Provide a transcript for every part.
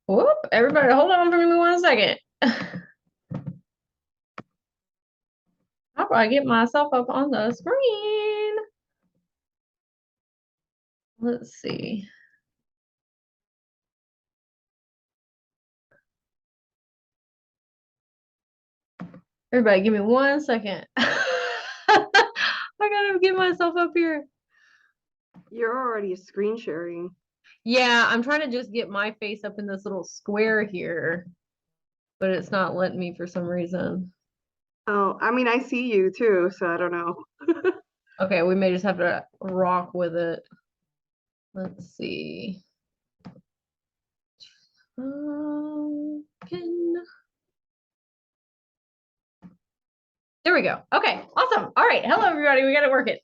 Whoop, everybody, hold on for me 1 second. How do I get myself up on the screen? Let's see. Everybody, give me 1 second. I gotta get myself up here. You're already screen sharing. Yeah, I'm trying to just get my face up in this little square here, but it's not letting me for some reason. Oh, I mean, I see you too, so I don't know. Okay, we may just have to rock with it. Let's see. Pin. There we go. Okay, awesome. All right. Hello, everybody. We got to work it.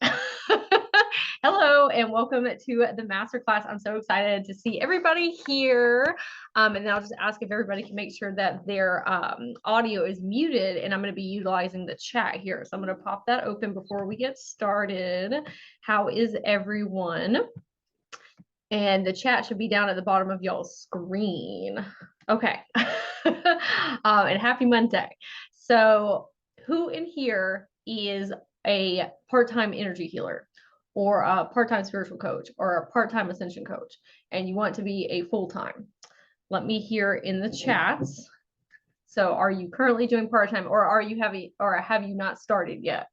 Hello, and welcome to the Masterclass. I'm so excited to see everybody here. And I'll just ask if everybody can make sure that their audio is muted, and I'm going to be utilizing the chat here. So I'm going to pop that open before we get started. How is everyone? And the chat should be down at the bottom of y'all's screen. Okay. And happy Monday. So who in here is a part-time energy healer or a part-time spiritual coach or a part-time ascension coach, and you want to be a full-time? Let me hear in the chats. So are you currently doing part-time, or have you not started yet?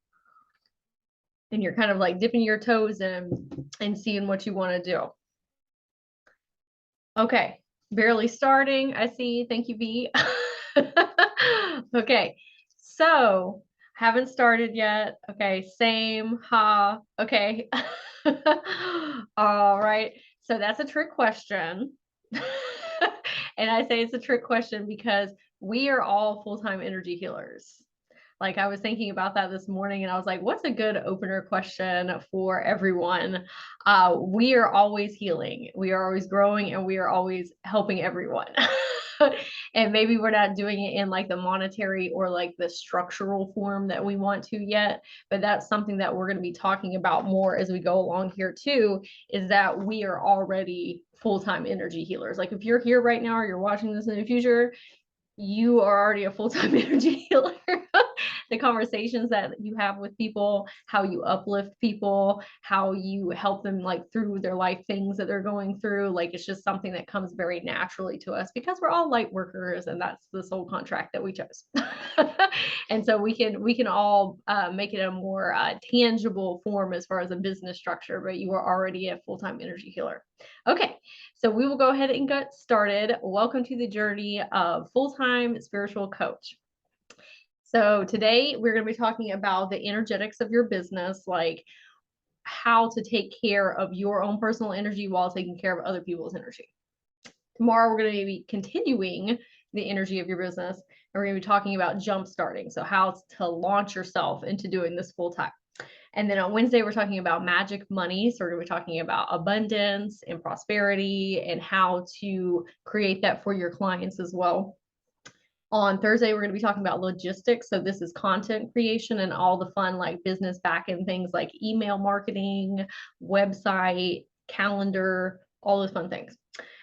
And you're kind of like dipping your toes in and seeing what you want to do. Okay, barely starting. I see. Thank you, V. Okay, so haven't started yet. Okay, same. Ha. Okay. All right. So that's a trick question. And I say it's a trick question because we are all full-time energy healers. Like, I was thinking about that this morning, and I was like, what's a good opener question for everyone? We are always healing, we are always growing, and we are always helping everyone. And maybe we're not doing it in like the monetary or like the structural form that we want to yet, but that's something that we're going to be talking about more as we go along here too, is that we are already full-time energy healers. Like, if you're here right now or you're watching this in the future, you are already a full-time energy healer. The conversations that you have with people, how you uplift people, how you help them like through their life things that they're going through, like it's just something that comes very naturally to us because we're all light workers, and that's the soul contract that we chose. And so we can all make it a more tangible form as far as a business structure, but you are already a full-time energy healer. Okay, so we will go ahead and get started. Welcome to the journey of full-time spiritual coach. So today we're going to be talking about the energetics of your business, like how to take care of your own personal energy while taking care of other people's energy. Tomorrow we're going to be continuing the energy of your business, and we're going to be talking about jump starting, so how to launch yourself into doing this full time. And then on Wednesday, we're talking about magic money. So we're going to be talking about abundance and prosperity and how to create that for your clients as well. On Thursday, we're going to be talking about logistics. So this is content creation and all the fun like business back-end things like email marketing, website, calendar, all those fun things.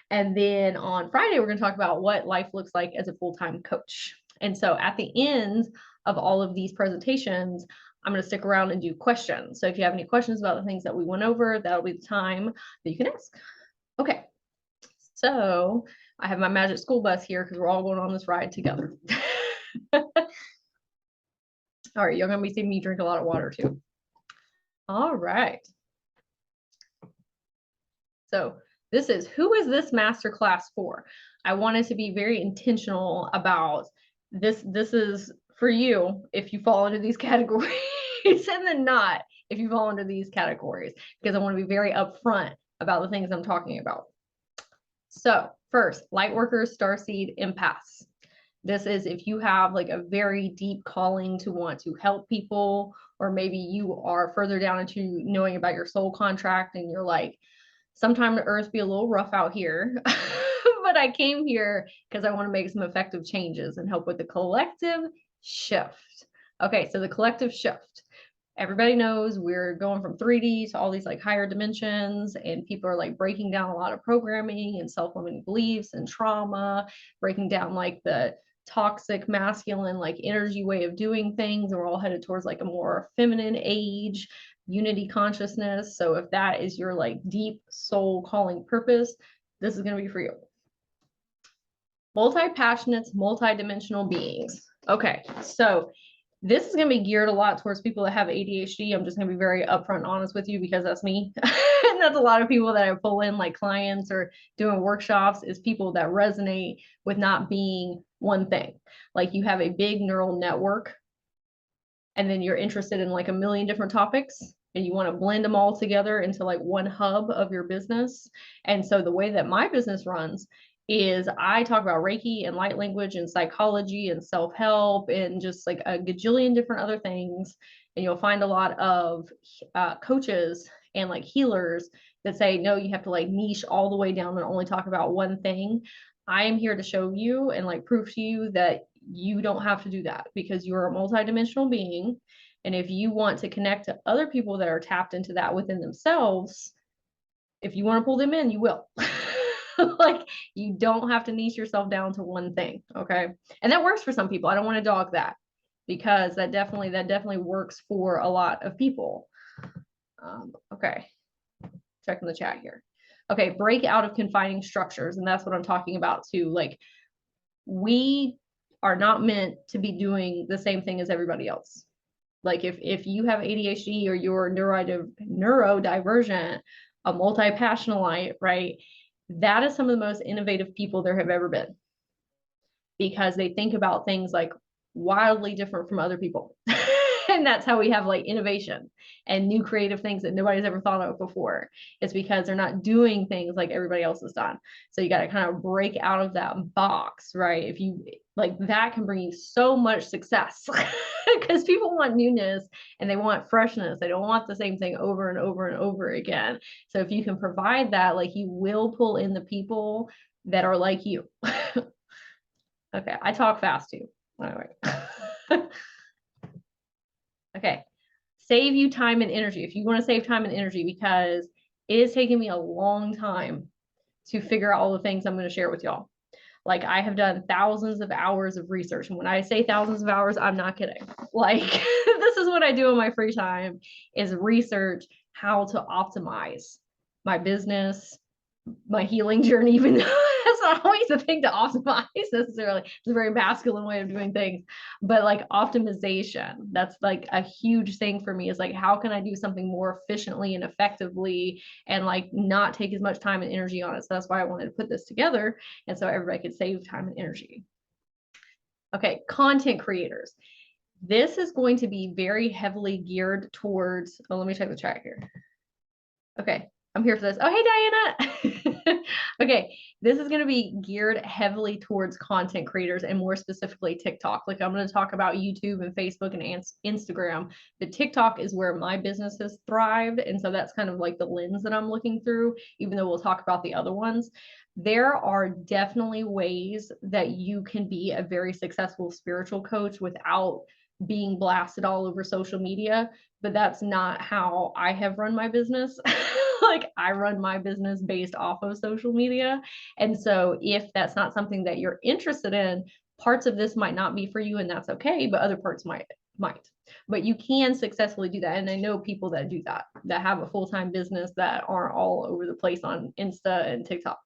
And then on Friday, we're going to talk about what life looks like as a full-time coach. And so at the end of all of these presentations, I'm going to stick around and do questions. So if you have any questions about the things that we went over, that'll be the time that you can ask. Okay, so I have my magic school bus here because we're all going on this ride together. All right, you're going to be seeing me drink a lot of water too. All right. So who is this masterclass for? I wanted to be very intentional about this. This is for you if you fall into these categories, and then not if you fall into these categories, because I want to be very upfront about the things I'm talking about. So first, Lightworkers, Starseed, Empaths. This is if you have like a very deep calling to want to help people, or maybe you are further down into knowing about your soul contract and you're like, sometimes the earth be a little rough out here, but I came here because I want to make some effective changes and help with the collective shift. Okay, so the collective shift. everybody knows we're going from 3D to all these like higher dimensions, and people are like breaking down a lot of programming and self-limiting beliefs and trauma, breaking down like the toxic masculine like energy way of doing things, and we're all headed towards like a more feminine age, unity consciousness. So if that is your like deep soul calling purpose, this is going to be for you. Multi-passionate, multi-dimensional beings. Okay, so this is going to be geared a lot towards people that have ADHD. I'm just going to be very upfront and honest with you, because that's me. And that's a lot of people that I pull in, like clients or doing workshops, is people that resonate with not being one thing. Like you have a big neural network, and then you're interested in like a million different topics, and you want to blend them all together into like one hub of your business. And so the way that my business runs is I talk about Reiki and light language and psychology and self-help and just like a gajillion different other things. And you'll find a lot of coaches and like healers that say, no, you have to like niche all the way down and only talk about one thing. I am here to show you and like prove to you that you don't have to do that, because you're a multidimensional being. And if you want to connect to other people that are tapped into that within themselves, if you want to pull them in, you will. Like you don't have to niche yourself down to one thing. Okay. And that works for some people. I don't want to dog that, because that definitely works for a lot of people. Okay. Checking the chat here. Okay. Break out of confining structures. And that's what I'm talking about too. Like we are not meant to be doing the same thing as everybody else. Like if you have ADHD or you're neurodivergent, a multi-passionate, right? That is some of the most innovative people there have ever been, because they think about things like wildly different from other people. And that's how we have like innovation and new creative things that nobody's ever thought of before. It's because they're not doing things like everybody else has done. So you got to kind of break out of that box, right? If you like, that can bring you so much success, because people want newness and they want freshness. They don't want the same thing over and over and over again. So if you can provide that, like you will pull in the people that are like you. Okay, I talk fast too. Anyway. Okay, save you time and energy. If you want to save time and energy, because it is taking me a long time to figure out all the things I'm going to share with y'all. Like I have done thousands of hours of research. And when I say thousands of hours, I'm not kidding. Like this is what I do in my free time, is research how to optimize my business, my healing journey, even though that's not always a thing to optimize necessarily. It's a very masculine way of doing things, but like optimization, that's like a huge thing for me, is like, how can I do something more efficiently and effectively and like not take as much time and energy on it? So that's why I wanted to put this together. And so everybody could save time and energy. Okay, content creators. This is going to be very heavily geared towards, oh, let me check the chat here. Okay, I'm here for this. Oh, hey, Diana. Okay, this is going to be geared heavily towards content creators, and more specifically TikTok. Like I'm going to talk about YouTube and Facebook and Instagram, but TikTok is where my business has thrived. And so that's kind of like the lens that I'm looking through, even though we'll talk about the other ones. There are definitely ways that you can be a very successful spiritual coach without being blasted all over social media, but that's not how I have run my business. Like I run my business based off of social media. And so if that's not something that you're interested in, parts of this might not be for you, and that's okay, but other parts might. But you can successfully do that. And I know people that do that, that have a full-time business, that aren't all over the place on Insta and TikTok.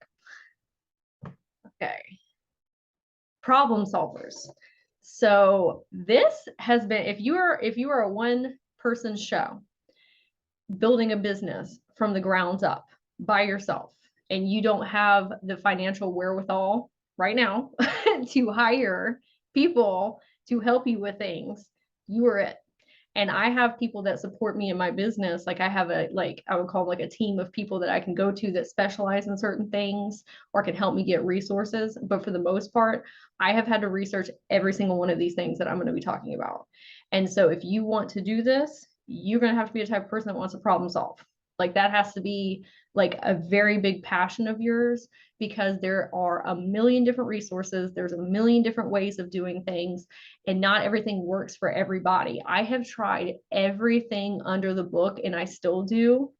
Okay. Problem solvers. So this has been, if you are a one person show building a business from the ground up by yourself, and you don't have the financial wherewithal right now to hire people to help you with things, you are it. And I have people that support me in my business. Like I have a, like I would call like a team of people that I can go to that specialize in certain things or can help me get resources. But for the most part, I have had to research every single one of these things that I'm going to be talking about. And so if you want to do this, you're going to have to be the type of person that wants to problem solve. Like that has to be like a very big passion of yours, because there are a million different resources. There's a million different ways of doing things, and not everything works for everybody. I have tried everything under the book, and I still do,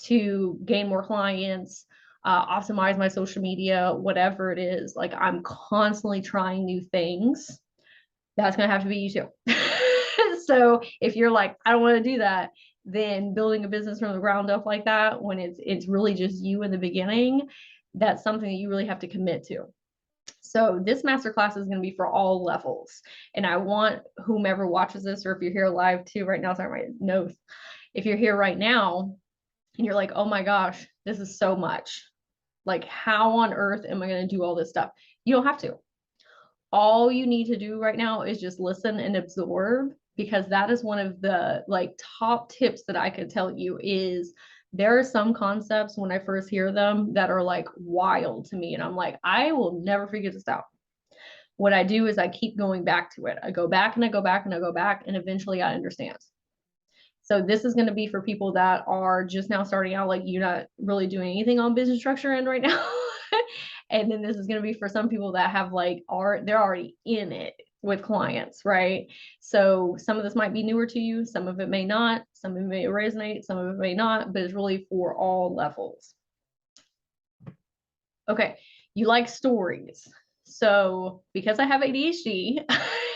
to gain more clients, optimize my social media, whatever it is. Like I'm constantly trying new things. That's going to have to be you too. So if you're like, I don't want to do that, then building a business from the ground up like that, when it's really just you in the beginning, that's something that you really have to commit to. So this masterclass is going to be for all levels. And I want whomever watches this, or if you're here live too right now, sorry, my nose. If you're here right now and you're like, oh my gosh, this is so much. Like, how on earth am I going to do all this stuff? You don't have to. All you need to do right now is just listen and absorb, because that is one of the like top tips that I could tell you. Is there are some concepts when I first hear them that are like wild to me, and I'm like, I will never figure this out. What I do is I keep going back to it. I go back and I go back and I go back, and eventually I understand. So this is going to be for people that are just now starting out, like you're not really doing anything on business structure end right now. And then this is going to be for some people that have like they're already in it with clients, right? So some of this might be newer to you, some of it may not, some of it may resonate, some of it may not, but it's really for all levels. Okay, you like stories. So because I have ADHD,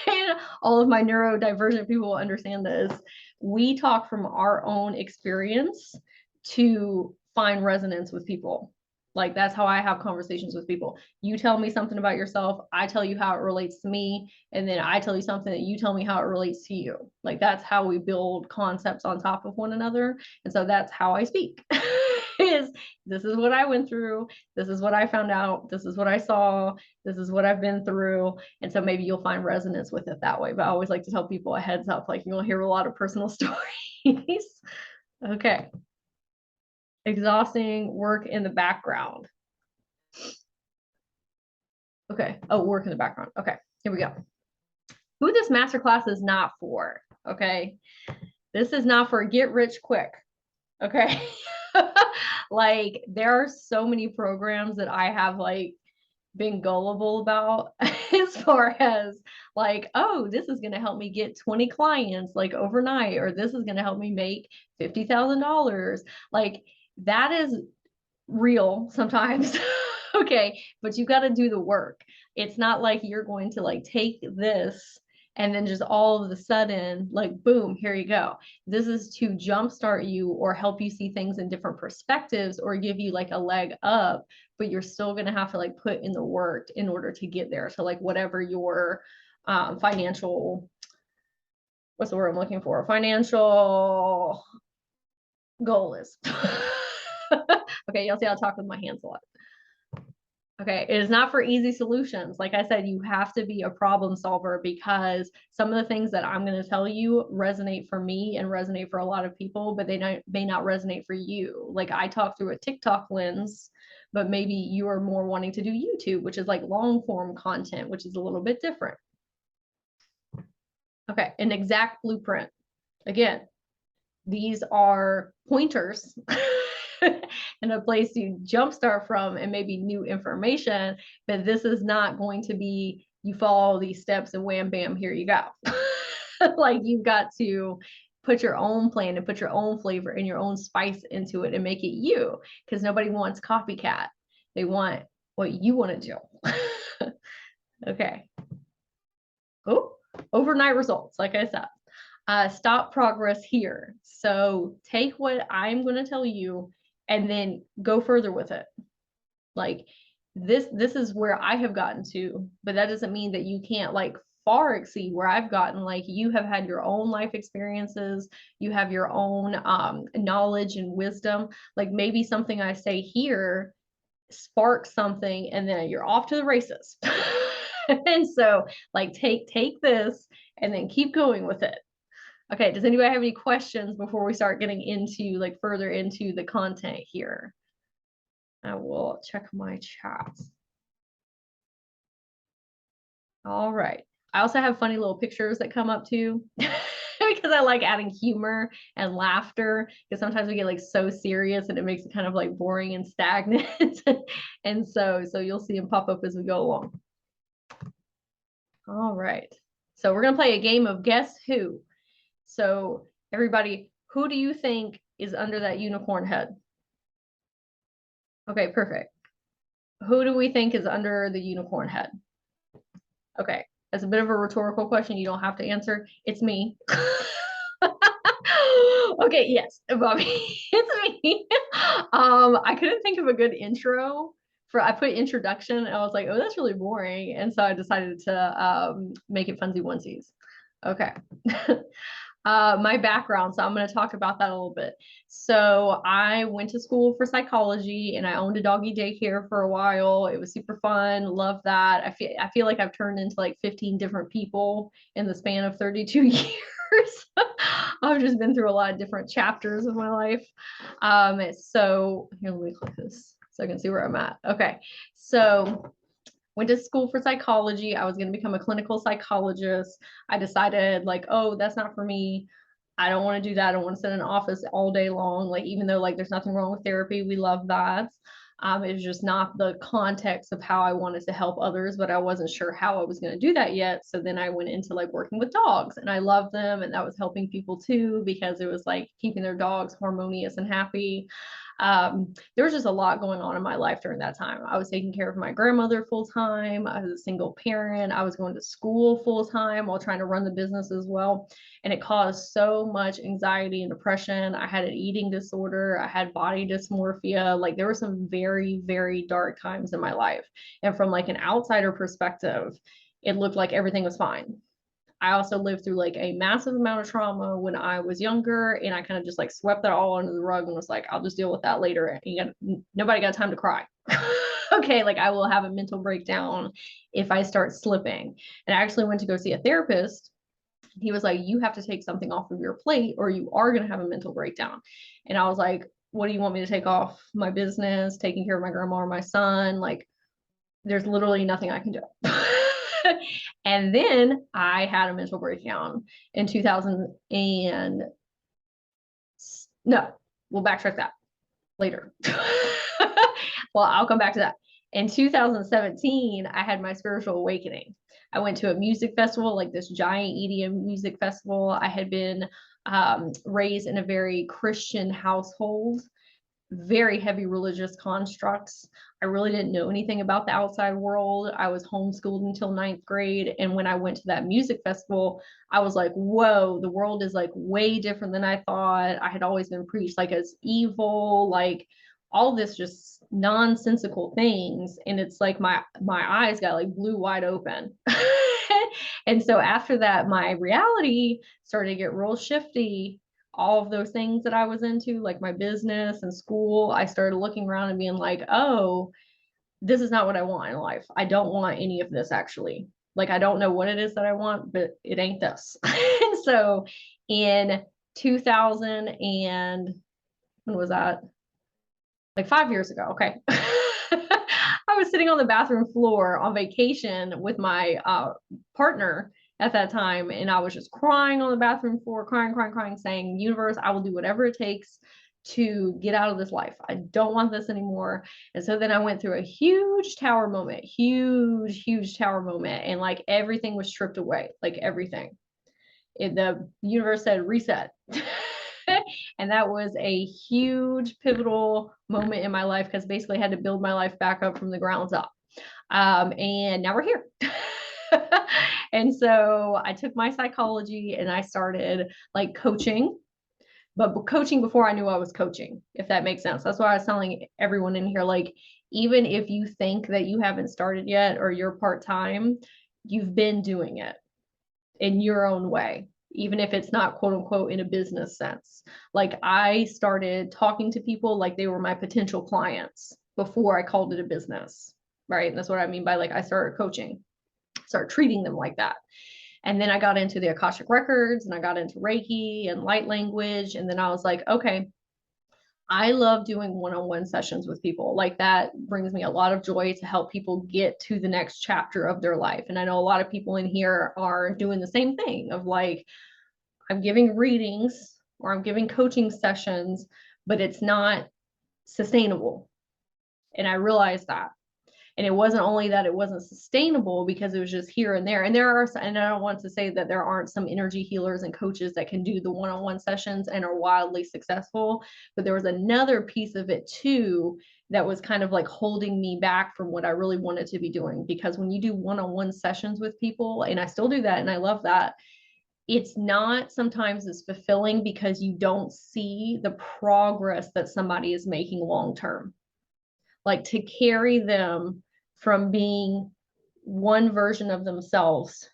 and all of my neurodivergent people understand this, we talk from our own experience to find resonance with people. Like that's how I have conversations with people. You tell me something about yourself, I tell you how it relates to me, and then I tell you something that you tell me how it relates to you. Like that's how we build concepts on top of one another. And so that's how I speak. Is this is what I went through, this is what I found out, this is what I saw, this is what I've been through. And so maybe you'll find resonance with it that way. But I always like to tell people a heads up, like you'll hear a lot of personal stories. Okay. Exhausting work in the background. Okay. Oh, work in the background. Okay. Here we go. Who this masterclass is not for. Okay. This is not for get rich quick. Okay. Like there are so many programs that I have like been gullible about as far as like, oh, this is going to help me get 20 clients like overnight, or this is going to help me make $50,000. Like that is real sometimes. Okay, but you got to do the work. It's not like you're going to like take this and then just all of a sudden like boom, here you go. This is to jumpstart you or help you see things in different perspectives or give you like a leg up, but you're still going to have to like put in the work in order to get there. So like whatever your financial, what's the word I'm looking for, financial goal is. Okay, you'll see I'll talk with my hands a lot. Okay, it is not for easy solutions. Like I said, you have to be a problem solver, because some of the things that I'm going to tell you resonate for me and resonate for a lot of people, but they may not resonate for you. Like I talk through a TikTok lens, but maybe you are more wanting to do YouTube, which is like long form content, which is a little bit different. Okay, an exact blueprint. Again, these are pointers and a place to jumpstart from and maybe new information, but this is not going to be you follow these steps and wham bam, here you go. Like you've got to put your own plan and put your own flavor and your own spice into it and make it you, because nobody wants copycat. They want what you want to do. Okay. Oh, overnight results, like I said. Stop progress here. So take what I'm going to tell you and then go further with it. Like this is where I have gotten to, but that doesn't mean that you can't like far exceed where I've gotten. Like you have had your own life experiences, you have your own knowledge and wisdom. Like maybe something I say here sparks something and then you're off to the races. And so like take this and then keep going with it. Okay, does anybody have any questions before we start getting into like further into the content here? I will check my chat. All right. I also have funny little pictures that come up too. because I like adding humor and laughter, because sometimes we get like so serious and it makes it kind of like boring and stagnant. And so you'll see them pop up as we go along. All right. So we're going to play a game of Guess Who. So everybody, who do you think is under that unicorn head? Okay, perfect. Who do we think is under the unicorn head? Okay, that's a bit of a rhetorical question. You don't have to answer. It's me. Okay, yes, Bobby, it's me. I couldn't think of a good intro for. I put introduction, and I was like, oh, that's really boring, and so I decided to make it funsy onesies. Okay. My background. So I'm going to talk about that a little bit. So I went to school for psychology and I owned a doggy daycare for a while. It was super fun. Love that. I feel like I've turned into like 15 different people in the span of 32 years. I've just been through a lot of different chapters of my life. So here, let me click this so I can see where I'm at. Okay. So went to school for psychology. I was going to become a clinical psychologist. I decided like, oh, that's not for me. I don't want to do that. I don't want to sit in an office all day long. Like, even though like there's nothing wrong with therapy, we love that. It was just not the context of how I wanted to help others, but I wasn't sure how I was going to do that yet. So then I went into like working with dogs and I love them. And that was helping people too, because it was like keeping their dogs harmonious and happy. There was just a lot going on in my life during that time. I was taking care of my grandmother full time. I was a single parent. I was going to school full time while trying to run the business as well. And it caused so much anxiety and depression. I had an eating disorder. I had body dysmorphia. Like there were some very, very dark times in my life. And from like an outsider perspective, it looked like everything was fine. I also lived through like a massive amount of trauma when I was younger, and I kind of just like swept that all under the rug and was like, I'll just deal with that later. Nobody got time to cry. Okay, like I will have a mental breakdown if I start slipping. And I actually went to go see a therapist. He was like, you have to take something off of your plate or you are going to have a mental breakdown. And I was like, what do you want me to take off? My business, taking care of my grandma or my son? Like, there's literally nothing I can do. And then I had a mental breakdown in 2000 and no, we'll backtrack that later. Well, I'll come back to that. In 2017, I had my spiritual awakening. I went to a music festival, like this giant EDM music festival. I had been raised in a very Christian household, very heavy religious constructs. I really didn't know anything about the outside world. I was homeschooled until 9th grade. And when I went to that music festival, I was like, whoa, the world is like way different than I thought. I had always been preached like as evil, like all this just nonsensical things. And it's like my eyes got like blew wide open. And so after that, my reality started to get real shifty. All of those things that I was into, like my business and school, I started looking around and being like, oh, this is not what I want in life. I don't want any of this actually. Like, I don't know what it is that I want, but it ain't this. And so in 2000 and when was that? Like 5 years ago. Okay. I was sitting on the bathroom floor on vacation with my partner at that time. And I was just crying on the bathroom floor, crying, saying, universe, I will do whatever it takes to get out of this life. I don't want this anymore. And so then I went through a huge tower moment, huge tower moment. And like everything was stripped away, like everything. The universe said reset. And that was a huge pivotal moment in my life because basically I had to build my life back up from the grounds up. And now we're here. And so I took my psychology and I started like coaching, but coaching before I knew I was coaching, if that makes sense. That's why I was telling everyone in here, like, even if you think that you haven't started yet or you're part-time, you've been doing it in your own way, even if it's not quote unquote in a business sense. Like I started talking to people like they were my potential clients before I called it a business, right? And that's what I mean by like I started coaching, start treating them like that. And then I got into the Akashic records and I got into Reiki and light language. And then I was like, okay, I love doing one-on-one sessions with people. Like that brings me a lot of joy to help people get to the next chapter of their life. And I know a lot of people in here are doing the same thing of like, I'm giving readings or I'm giving coaching sessions, but it's not sustainable. And I realized that. And it wasn't only that it wasn't sustainable because it was just here and there. And there are, and I don't want to say that there aren't some energy healers and coaches that can do the one-on-one sessions and are wildly successful, but there was another piece of it too that was kind of like holding me back from what I really wanted to be doing. Because when you do one-on-one sessions with people, and I still do that and I love that, it's not sometimes as fulfilling because you don't see the progress that somebody is making long term. Like to carry them from being one version of themselves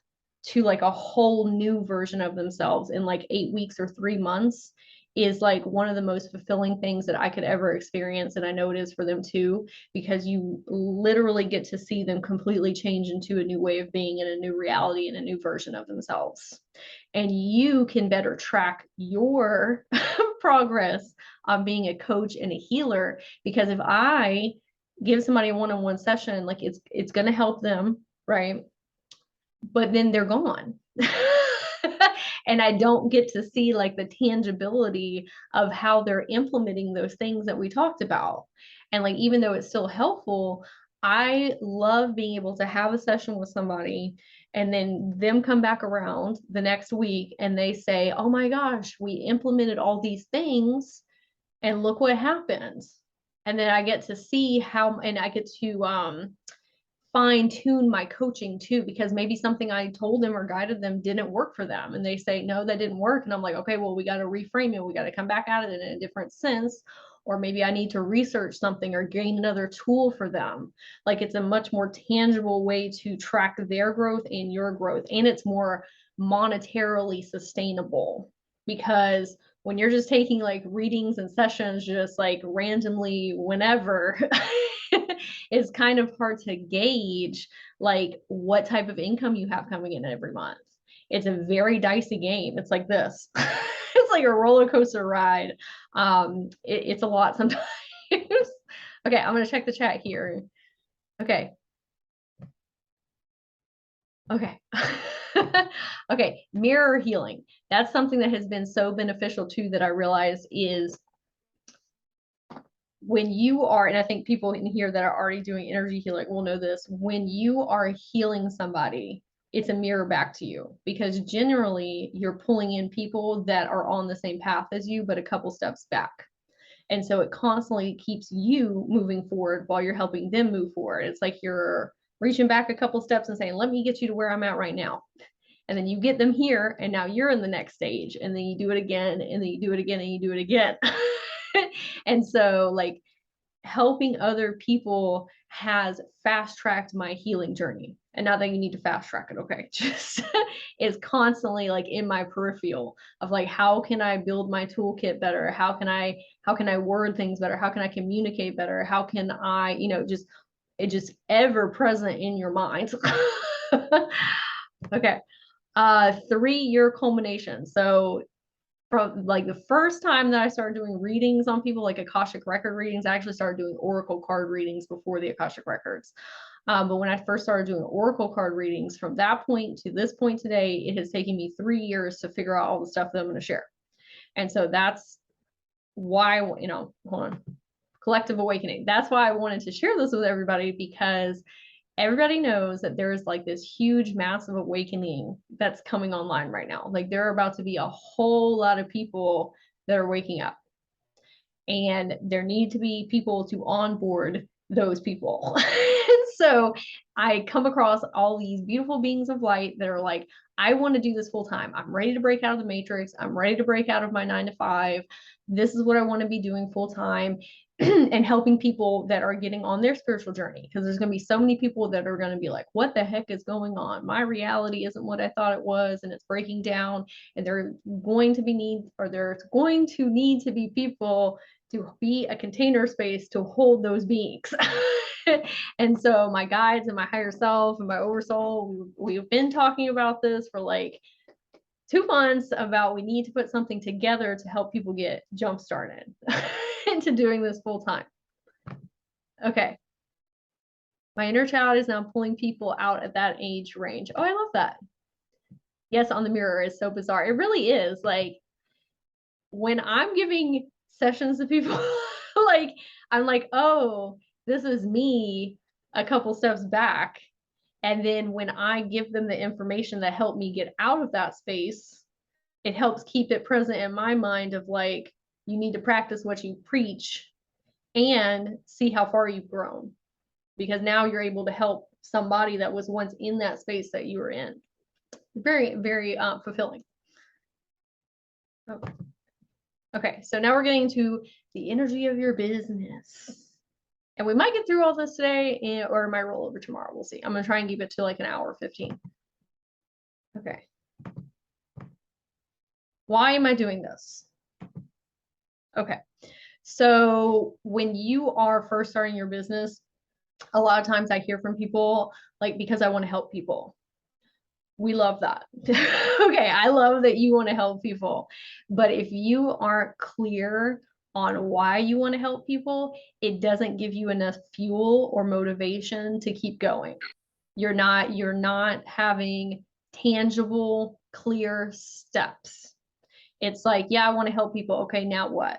to like a whole new version of themselves in like 8 weeks or 3 months is like one of the most fulfilling things that I could ever experience. And I know it is for them too, because you literally get to see them completely change into a new way of being in a new reality and a new version of themselves. And you can better track your progress on being a coach and a healer, because if I give somebody a one-on-one session, like it's going to help them, right? But then they're gone. And I don't get to see like the tangibility of how they're implementing those things that we talked about. And like, even though it's still helpful, I love being able to have a session with somebody and then them come back around the next week and they say, oh my gosh, we implemented all these things and look what happens. And then I get to see how, and I get to fine tune my coaching too, because maybe something I told them or guided them didn't work for them. And they say, no, that didn't work. And I'm like, okay, well, we got to reframe it. We got to come back at it in a different sense. Or maybe I need to research something or gain another tool for them. Like it's a much more tangible way to track their growth and your growth. And it's more monetarily sustainable, because when you're just taking like readings and sessions just like randomly whenever, it's kind of hard to gauge like what type of income you have coming in every month. It's a very dicey game. It's like this. It's like a roller coaster ride. It's a lot sometimes. Okay, I'm gonna check the chat here. Okay. Okay. Okay, mirror healing. That's something that has been so beneficial too, that I realize is when you are, and I think people in here that are already doing energy healing will know this, when you are healing somebody, it's a mirror back to you, because generally you're pulling in people that are on the same path as you, but a couple steps back. And so it constantly keeps you moving forward while you're helping them move forward. It's like you're reaching back a couple steps and saying, let me get you to where I'm at right now. And then you get them here, and now you're in the next stage, and then you do it again, and then you do it again, and you do it again. And so like helping other people has fast tracked my healing journey. And not that you need to fast track it, okay? Just is constantly like in my peripheral of like, how can I build my toolkit better? How can I word things better? How can I communicate better? How can I, just it just ever present in your mind. Okay. 3-year culmination. So from like the first time that I started doing readings on people, like Akashic record readings, I actually started doing oracle card readings before the Akashic records. But when I first started doing oracle card readings, from that point to this point today, it has taken me 3 years to figure out all the stuff that I'm going to share. And so that's why, hold on, collective awakening. That's why I wanted to share this with everybody, because everybody knows that there's like this huge, massive awakening that's coming online right now. Like there are about to be a whole lot of people that are waking up, and there need to be people to onboard those people. So I come across all these beautiful beings of light that are like, I want to do this full time. I'm ready to break out of the matrix. I'm ready to break out of my 9 to 5. This is what I want to be doing full time. And helping people that are getting on their spiritual journey, because there's going to be so many people that are going to be like, what the heck is going on? My reality isn't what I thought it was, and it's breaking down, and there's going to need to be people to be a container space to hold those beings. And so my guides and my higher self and my oversoul, we've been talking about this for like 2 months, about we need to put something together to help people get jump started into doing this full time. Okay. My inner child is now pulling people out at that age range. Oh, I love that. Yes, on the mirror is so bizarre. It really is. Like when I'm giving sessions to people, like I'm like, oh, this is me a couple steps back. And then when I give them the information that helped me get out of that space, it helps keep it present in my mind of like, you need to practice what you preach and see how far you've grown. Because now you're able to help somebody that was once in that space that you were in. Very, very fulfilling. Okay. Okay, so now we're getting to the energy of your business. And we might get through all this today or it might roll over tomorrow. We'll see. I'm going to try and keep it to like an hour 15. Okay. Why am I doing this? Okay. So when you are first starting your business, a lot of times I hear from people like, because I want to help people. We love that. Okay, I love that you want to help people. But if you aren't clear on why you want to help people, it doesn't give you enough fuel or motivation to keep going. You're not having tangible, clear steps. It's like, yeah, I want to help people. Okay, now what?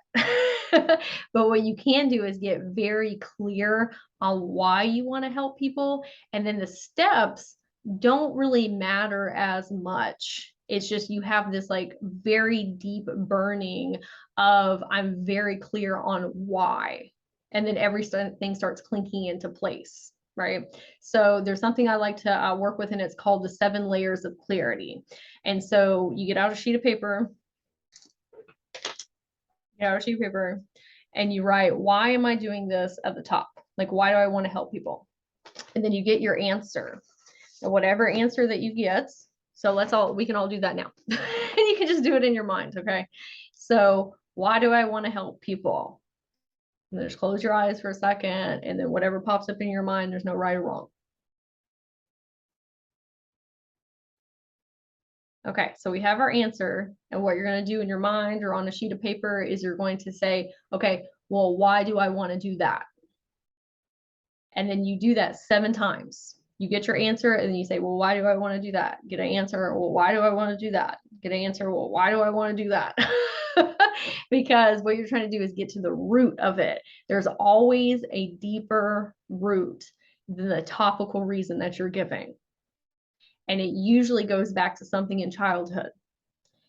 But what you can do is get very clear on why you want to help people. And then the steps don't really matter as much. It's just you have this like very deep burning of I'm very clear on why. And then everything starts clinking into place, right? So there's something I like to work with, and it's called the 7 layers of clarity. And so you get out a sheet of paper, and you write, why am I doing this at the top? Like, why do I want to help people? And then you get your answer. And whatever answer that you get, so we can all do that now. And you can just do it in your mind, okay? So why do I want to help people? And then just close your eyes for a second, and then whatever pops up in your mind, there's no right or wrong. Okay, so we have our answer, and what you're going to do in your mind or on a sheet of paper is you're going to say, okay, well, why do I want to do that? And then you do that 7 times. You get your answer, and then you say, well, why do I want to do that? Get an answer. Well, why do I want to do that? Get an answer. Well, why do I want to do that? Because what you're trying to do is get to the root of it. There's always a deeper root than the topical reason that you're giving. And it usually goes back to something in childhood.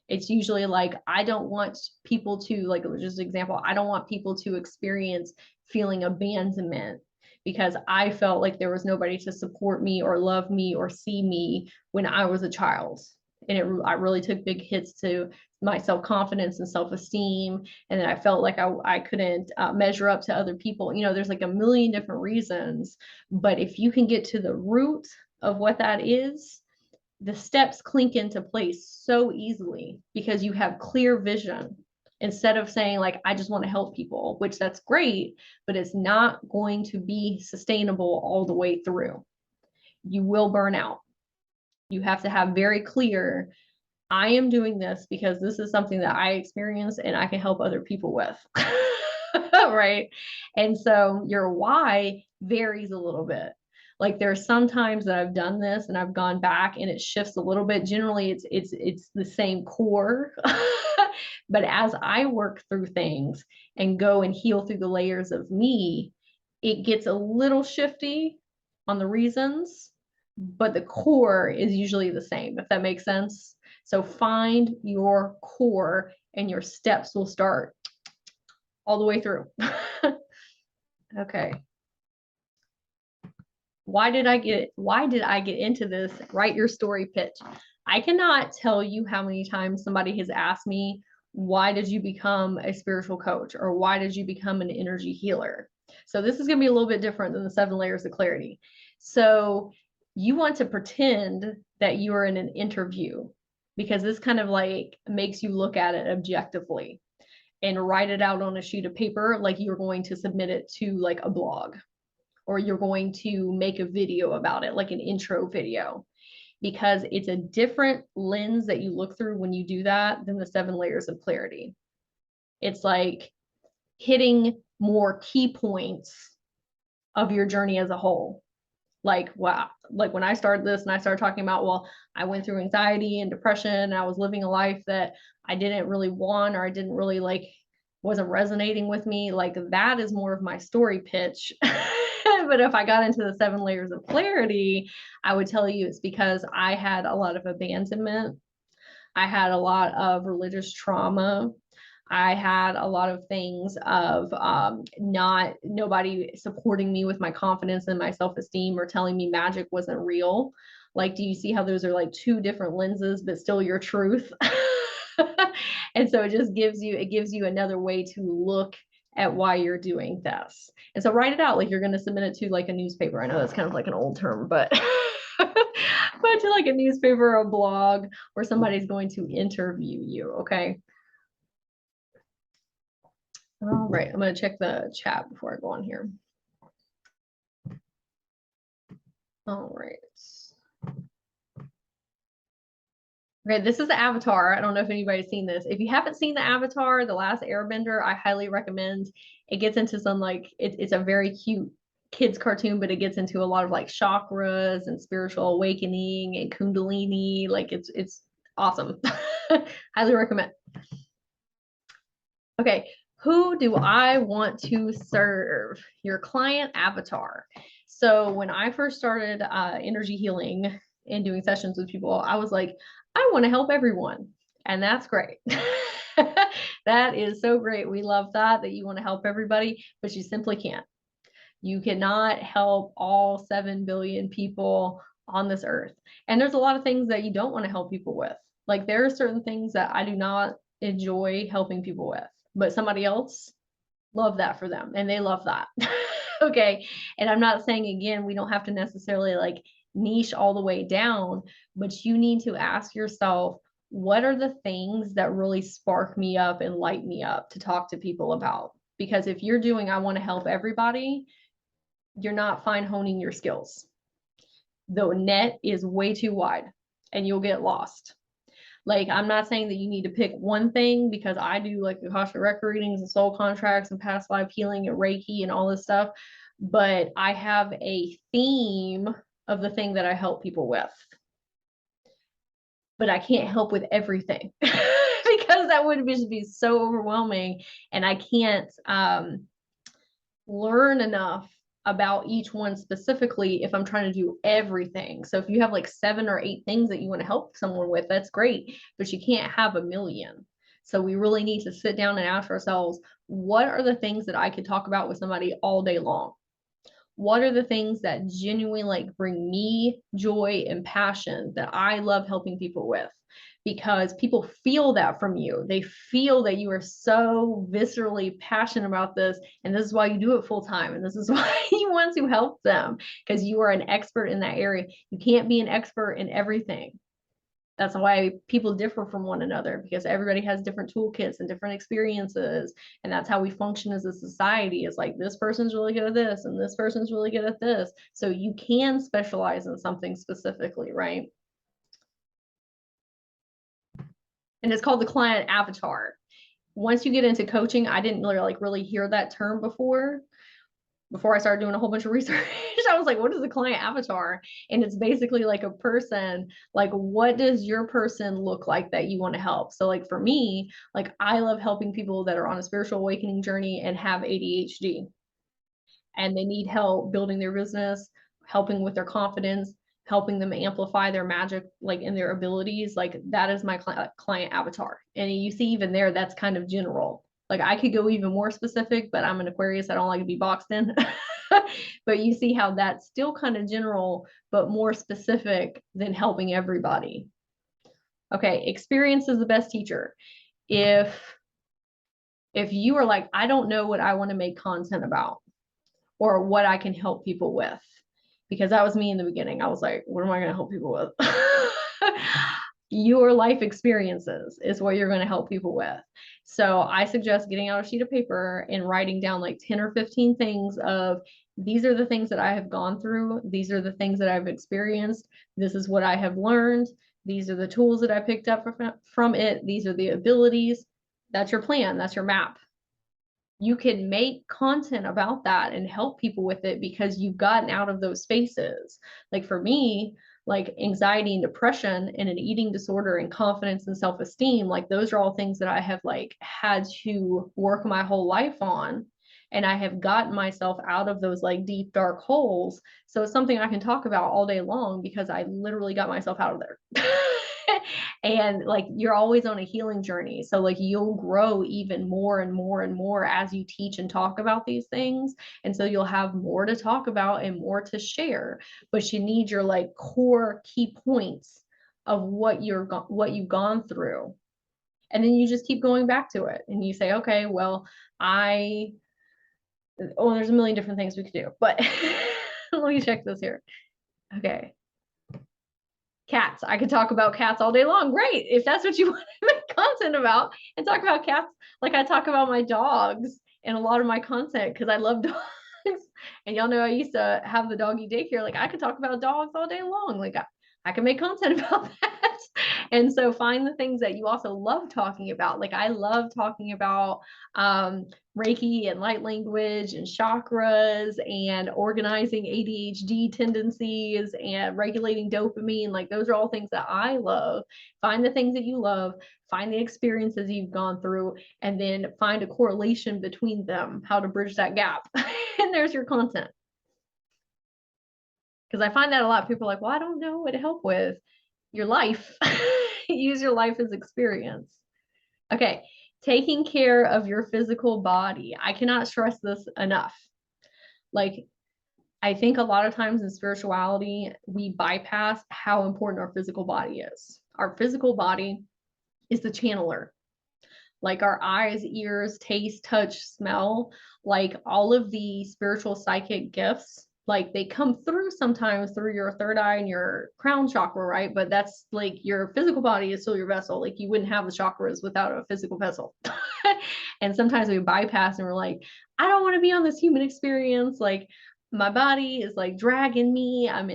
It's usually like, I don't want people to, like, just an example, I don't want people to experience feeling abandonment because I felt like there was nobody to support me or love me or see me when I was a child. And I really took big hits to my self-confidence and self-esteem. And then I felt like I couldn't measure up to other people. You know, there's like a million different reasons. But if you can get to the root of what that is, the steps clink into place so easily because you have clear vision instead of saying like, I just want to help people, which that's great, but it's not going to be sustainable all the way through. You will burn out. You have to have very clear, I am doing this because this is something that I experience and I can help other people with. Right. And so your why varies a little bit. Like there's some times that I've done this and I've gone back and it shifts a little bit. Generally it's the same core. But as I work through things and go and heal through the layers of me, it gets a little shifty on the reasons, but the core is usually the same, if that makes sense. So find your core and your steps will start all the way through. Okay. Why did I get into this? Write your story pitch. I cannot tell you how many times somebody has asked me, why did you become a spiritual coach? Or why did you become an energy healer? So this is going to be a little bit different than the 7 layers of clarity. So you want to pretend that you are in an interview because this kind of like makes you look at it objectively and write it out on a sheet of paper like you're going to submit it to like a blog, or you're going to make a video about it, like an intro video, because it's a different lens that you look through when you do that than the 7 layers of clarity. It's like hitting more key points of your journey as a whole. Like, wow, like when I started this and I started talking about, well, I went through anxiety and depression and I was living a life that I didn't really want, or I didn't really like, wasn't resonating with me. Like that is more of my story pitch. But if I got into the 7 layers of clarity, I would tell you it's because I had a lot of abandonment. I had a lot of religious trauma. I had a lot of things of not nobody supporting me with my confidence and my self-esteem, or telling me magic wasn't real. Like, do you see how those are like 2 different lenses, but still your truth? And so it gives you another way to look at why you're doing this. And so write it out like you're going to submit it to like a newspaper. I know that's kind of like an old term, but but to like a newspaper or a blog, where somebody's going to interview you. Okay. All right, I'm going to check the chat before I go on here. All right. Okay, this is the avatar. I don't know if anybody's seen this. If you haven't seen the avatar, The Last Airbender, I highly recommend. It gets into some like, it's a very cute kids cartoon, but it gets into a lot of like chakras and spiritual awakening and kundalini. Like it's awesome. Highly recommend. Okay, who do I want to serve? Your client avatar. So when I first started energy healing and doing sessions with people, I was like, I want to help everyone. And that's great. That is so great. We love that you want to help everybody, but you simply can't. You cannot help all 7 billion people on this earth. And there's a lot of things that you don't want to help people with. Like there are certain things that I do not enjoy helping people with, but somebody else love that for them and they love that. Okay. And I'm not saying, again, we don't have to necessarily like niche all the way down, but you need to ask yourself, what are the things that really spark me up and light me up to talk to people about? Because if you're doing, I want to help everybody, you're not fine honing your skills. The net is way too wide and you'll get lost. Like, I'm not saying that you need to pick one thing, because I do like Akashic record readings and soul contracts and past life healing and Reiki and all this stuff. But I have a theme of the thing that I help people with. But I can't help with everything because that would just be so overwhelming. And I can't learn enough about each one specifically if I'm trying to do everything. So if you have like 7 or 8 things that you want to help someone with, that's great, but you can't have a million. So we really need to sit down and ask ourselves, what are the things that I could talk about with somebody all day long? What are the things that genuinely like bring me joy and passion that I love helping people with? Because people feel that from you. They feel that you are so viscerally passionate about this, and this is why you do it full time, and this is why you want to help them, because you are an expert in that area. You can't be an expert in everything. That's why people differ from one another, because everybody has different toolkits and different experiences. And that's how we function as a society. It's like, this person's really good at this and this person's really good at this. So you can specialize in something specifically, right? And it's called the client avatar. Once you get into coaching, I didn't really hear that term before I started doing a whole bunch of research. I was like, what is the client avatar? And it's basically like a person, like, what does your person look like that you want to help? So like for me, like I love helping people that are on a spiritual awakening journey and have ADHD, and they need help building their business, helping with their confidence, helping them amplify their magic, like in their abilities. Like that is my client avatar. And you see even there, that's kind of general. Like I could go even more specific, but I'm an Aquarius. I don't like to be boxed in. But you see how that's still kind of general, but more specific than helping everybody. Okay, experience is the best teacher. If you are like, I don't know what I want to make content about or what I can help people with, because that was me in the beginning. I was like, what am I going to help people with? Your life experiences is what you're going to help people with. So I suggest getting out a sheet of paper and writing down like 10 or 15 things of, these are the things that I have gone through. These are the things that I've experienced. This is what I have learned. These are the tools that I picked up from it. These are the abilities. That's your plan. That's your map. you can make content about that and help people with it because you've gotten out of those spaces. Like for me, like anxiety and depression and an eating disorder and confidence and self-esteem, like those are all things that I have like had to work my whole life on. And I have gotten myself out of those like deep, dark holes. So it's something I can talk about all day long because I literally got myself out of there. And like you're always on a healing journey, so like you'll grow even more and more and more as you teach and talk about these things, and so you'll have more to talk about and more to share, but you need your like core key points of what you've gone through, and then you just keep going back to it and you say, okay, well, there's a million different things we could do, but let me check this here. Okay. Cats. I could talk about cats all day long. Great. If that's what you want to make content about and talk about cats, like I talk about my dogs and a lot of my content because I love dogs. And y'all know I used to have the doggy daycare. Like I could talk about dogs all day long. Like I can make content about that. And so find the things that you also love talking about. Like I love talking about Reiki and light language and chakras and organizing ADHD tendencies and regulating dopamine. Like those are all things that I love. Find the things that you love, find the experiences you've gone through, and then find a correlation between them, how to bridge that gap. And there's your content. Because I find that a lot of people are like, well, I don't know what to help with. Your life. Use your life as experience. Okay, taking care of your physical body. I cannot stress this enough. Like, I think a lot of times in spirituality, we bypass how important our physical body is. Our physical body is the channeler. Like our eyes, ears, taste, touch, smell, like all of the spiritual psychic gifts, like they come through sometimes through your third eye and your crown chakra, right? But that's like your physical body is still your vessel. Like you wouldn't have the chakras without a physical vessel. And sometimes we bypass and we're like, I don't want to be on this human experience. Like my body is like dragging me. I'm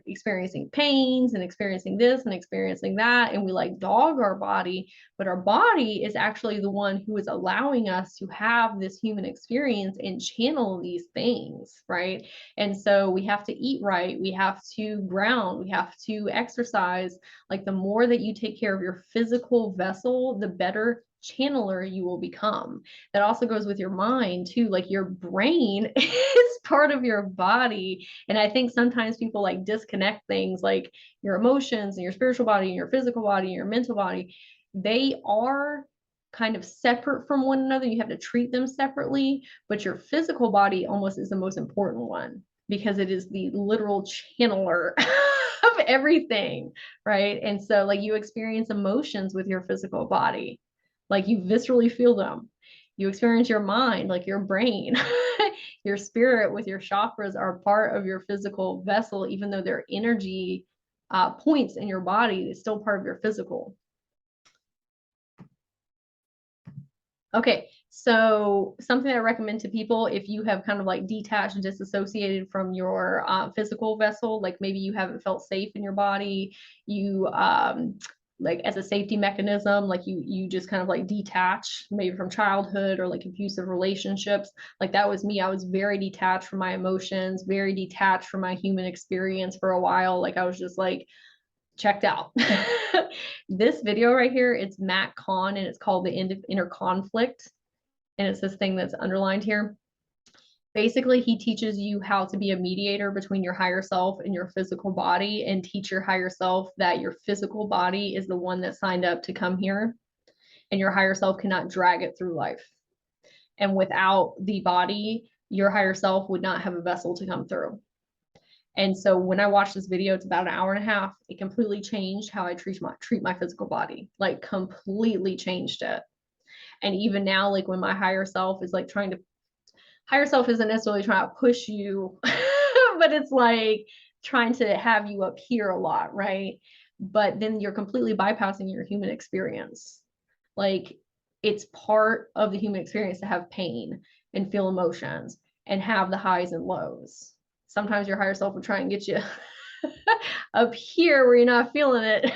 experiencing pains and experiencing this and experiencing that. And we like dog our body, but our body is actually the one who is allowing us to have this human experience and channel these things, right? And so we have to eat right, we have to ground, we have to exercise. Like the more that you take care of your physical vessel, the better channeler you will become. That also goes with your mind too. Like your brain is part of your body, and I think sometimes people like disconnect things, like your emotions and your spiritual body and your physical body and your mental body. They are kind of separate from one another. You have to treat them separately, but your physical body almost is the most important one because it is the literal channeler of everything, right? And so like you experience emotions with your physical body, like you viscerally feel them. You experience your mind, like your brain. Your spirit with your chakras are part of your physical vessel, even though they're energy points in your body, it's still part of your physical. Okay, so something I recommend to people, if you have kind of like detached and disassociated from your physical vessel, like maybe you haven't felt safe in your body, you like as a safety mechanism, like you just kind of like detach maybe from childhood or like abusive relationships. Like that was me. I was very detached from my emotions, very detached from my human experience for a while. Like I was just like checked out. This video right here, it's Matt Kahn, and it's called The End of Inner Conflict. And it's this thing that's underlined here. Basically, he teaches you how to be a mediator between your higher self and your physical body, and teach your higher self that your physical body is the one that signed up to come here, and your higher self cannot drag it through life. And without the body, your higher self would not have a vessel to come through. And so when I watched this video, it's about an hour and a half. It completely changed how I treat my physical body, like completely changed it. And even now, like when my higher self is like higher self isn't necessarily trying to push you, but it's like trying to have you up here a lot, right? But then you're completely bypassing your human experience. Like it's part of the human experience to have pain and feel emotions and have the highs and lows. Sometimes your higher self will try and get you up here where you're not feeling it.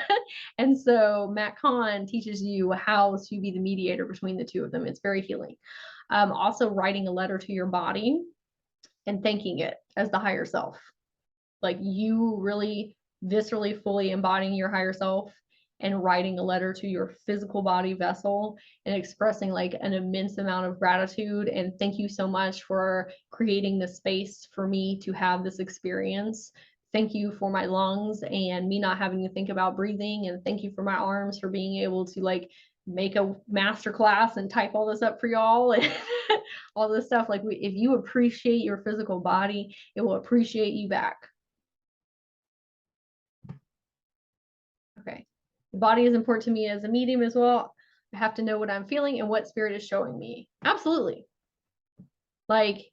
And so Matt Kahn teaches you how to be the mediator between the two of them. It's very healing. Also writing a letter to your body and thanking it as the higher self. Like you really viscerally fully embodying your higher self and writing a letter to your physical body vessel and expressing like an immense amount of gratitude and thank you so much for creating the space for me to have this experience. Thank you for my lungs and me not having to think about breathing, and thank you for my arms for being able to like make a masterclass and type all this up for y'all and all this stuff. Like if you appreciate your physical body, it will appreciate you back. Okay. The body is important to me as a medium as well. I have to know what I'm feeling and what spirit is showing me. Absolutely. Like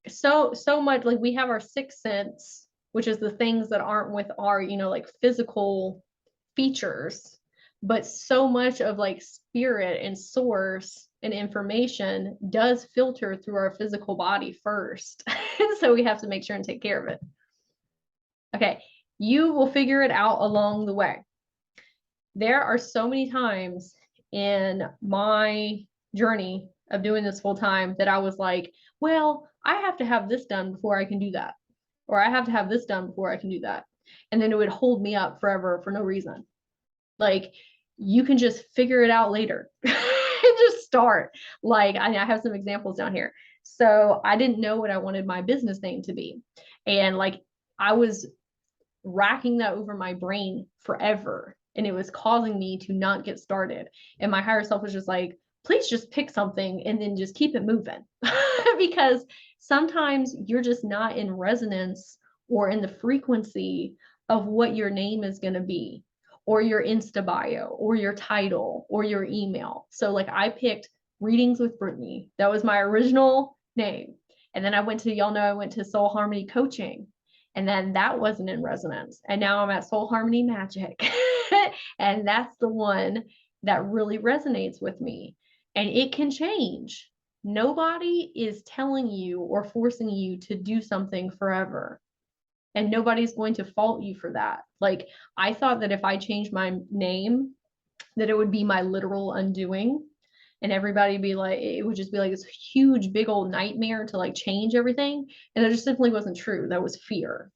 so much, like we have our sixth sense, which is the things that aren't with our, like physical features, but so much of like spirit and source and information does filter through our physical body first. So we have to make sure and take care of it. Okay. You will figure it out along the way. There are so many times in my journey of doing this full time that I was like, well, I have to have this done before I can do that. Or I have to have this done before I can do that. And then it would hold me up forever for no reason. Like you can just figure it out later and just start. Like I have some examples down here. So I didn't know what I wanted my business name to be. And like I was racking that over my brain forever. And it was causing me to not get started. And my higher self was just like, please just pick something and then just keep it moving. Because sometimes you're just not in resonance or in the frequency of what your name is going to be, or your Insta bio, or your title, or your email. So like I picked Readings with Brittany. That was my original name. And then I went to Soul Harmony Coaching. And then that wasn't in resonance. And now I'm at Soul Harmony Magic. And that's the one that really resonates with me. And it can change. Nobody is telling you or forcing you to do something forever. And nobody's going to fault you for that. Like, I thought that if I changed my name, that it would be my literal undoing. And everybody be like, it would just be like this huge, big old nightmare to like change everything. And that just simply wasn't true. That was fear.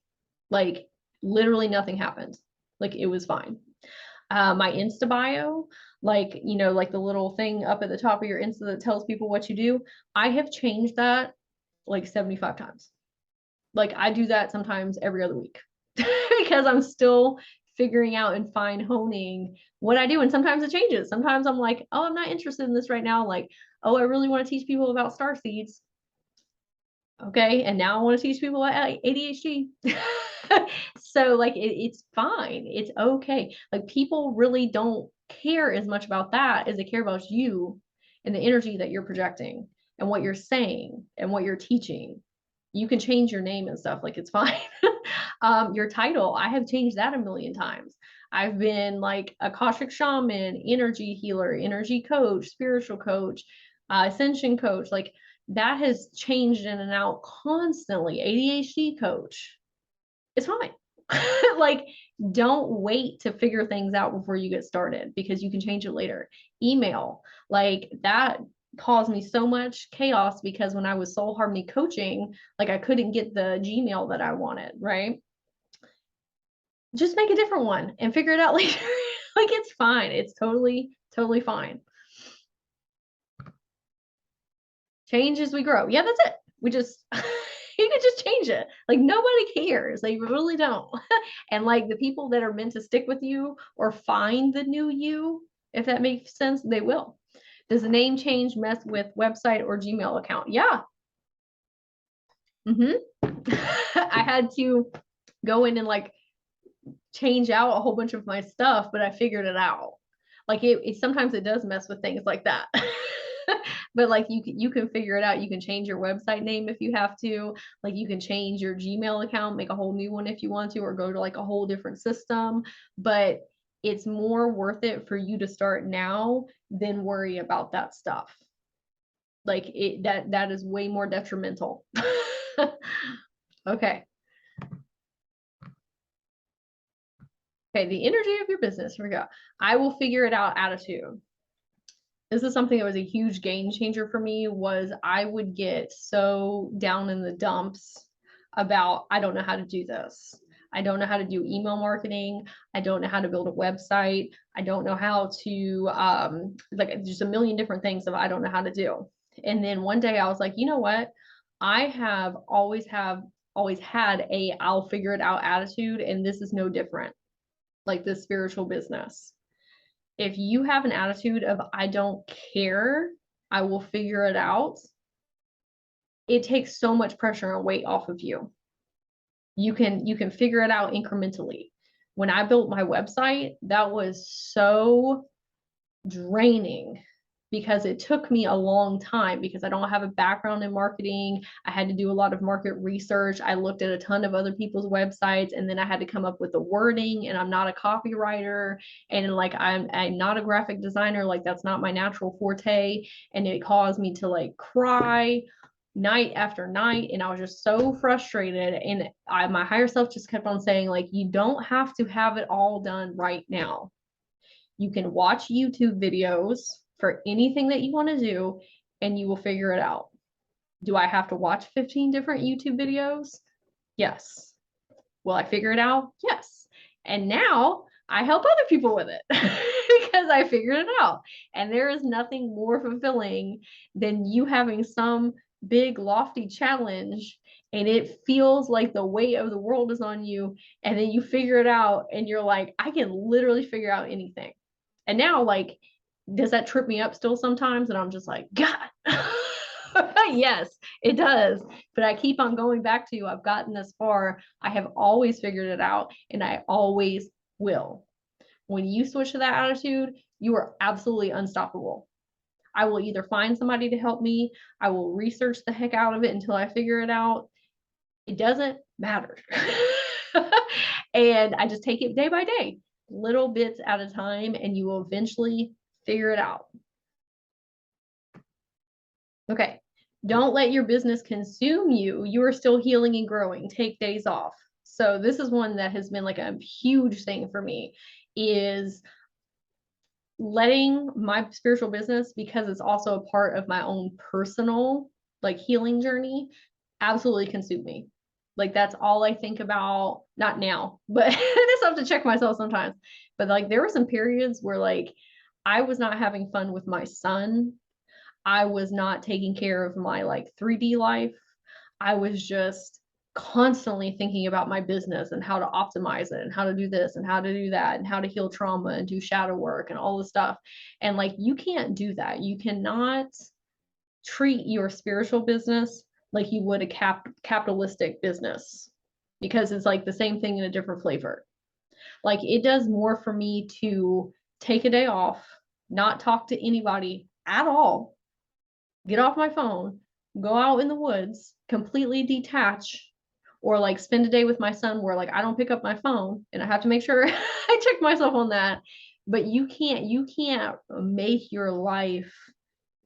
Like, literally nothing happened. Like, it was fine. My Insta bio, like, like the little thing up at the top of your Insta that tells people what you do, I have changed that like 75 times. Like, I do that sometimes every other week because I'm still figuring out and fine honing what I do. And sometimes it changes. Sometimes I'm like, oh, I'm not interested in this right now. Like, oh, I really want to teach people about Starseeds. Okay. And now I want to teach people about ADHD. So like, it's fine. It's okay. Like people really don't care as much about that as they care about you and the energy that you're projecting and what you're saying and what you're teaching. You can change your name and stuff. Like it's fine. Your title, I have changed that a million times. I've been like Akashic shaman, energy healer, energy coach, spiritual coach, ascension coach. Like that has changed in and out constantly. ADHD coach. It's fine. Like, don't wait to figure things out before you get started because you can change it later. Email, like that caused me so much chaos because when I was Soul Harmony coaching, like I couldn't get the Gmail that I wanted, right? Just make a different one and figure it out later. Like it's fine. It's totally fine. Change as we grow. Yeah, that's it. We just you can just change it. Like nobody cares. They really don't. And like the people that are meant to stick with you or find the new you, if that makes sense, they will. Does the name change mess with website or Gmail account? Yeah. I had to go in and like change out a whole bunch of my stuff, but I figured it out. Like it sometimes it does mess with things like that. But like you can figure it out. You can change your website name if you have to. Like you can change your Gmail account, make a whole new one if you want to, or go to like a whole different system. But it's more worth it for you to start now than worry about that stuff. Like that is way more detrimental. Okay. Okay, the energy of your business. Here we go. I will figure it out attitude. this is something that was a huge game changer for me, was I would get so down in the dumps about, I don't know how to do this. I don't know how to do email marketing. I don't know how to build a website. I don't know how to, like just a million different things that I don't know how to do. And then one day I was like, you know what? I have always had a I'll figure it out attitude, and this is no different. Like this spiritual business. If you have an attitude of I don't care, I will figure it out, it takes so much pressure and weight off of you. You can figure it out incrementally. When I built my website, that was so draining because it took me a long time, because I don't have a background in marketing. I had to do a lot of market research. I looked at a ton of other people's websites, and then I had to come up with the wording, and I'm not a copywriter, and like I'm not a graphic designer, like that's not my natural forte, and it caused me to like cry night after night, and I was just so frustrated, and my higher self just kept on saying like, you don't have to have it all done right now. You can watch YouTube videos for anything that you want to do, and you will figure it out. Do I have to watch 15 different YouTube videos? Yes. Will I figure it out? Yes. And now I help other people with it because I figured it out. And there is nothing more fulfilling than you having some big, lofty challenge, and it feels like the weight of the world is on you. And then you figure it out, and you're like, I can literally figure out anything. And now, like, does that trip me up still sometimes? And I'm just like, God, yes, it does. But I keep on going back to, I've gotten this far. I have always figured it out, and I always will. When you switch to that attitude, you are absolutely unstoppable. I will either find somebody to help me, I will research the heck out of it until I figure it out. It doesn't matter. And I just take it day by day, little bits at a time, and you will eventually figure it out. Okay. Don't let your business consume you. You are still healing and growing. Take days off. So this is one that has been like a huge thing for me, is letting my spiritual business, because it's also a part of my own personal like healing journey, absolutely consume me. Like that's all I think about, not now, but I just have to check myself sometimes. But like there were some periods where like I was not having fun with my son. I was not taking care of my like 3D life. I was just constantly thinking about my business and how to optimize it and how to do this and how to do that and how to heal trauma and do shadow work and all the stuff. And like you can't do that. You cannot treat your spiritual business like you would a capitalistic business, because it's like the same thing in a different flavor. Like it does more for me to take a day off, not talk to anybody at all, get off my phone, go out in the woods, completely detach, or like spend a day with my son where like I don't pick up my phone, and I have to make sure I check myself on that. But you can't make your life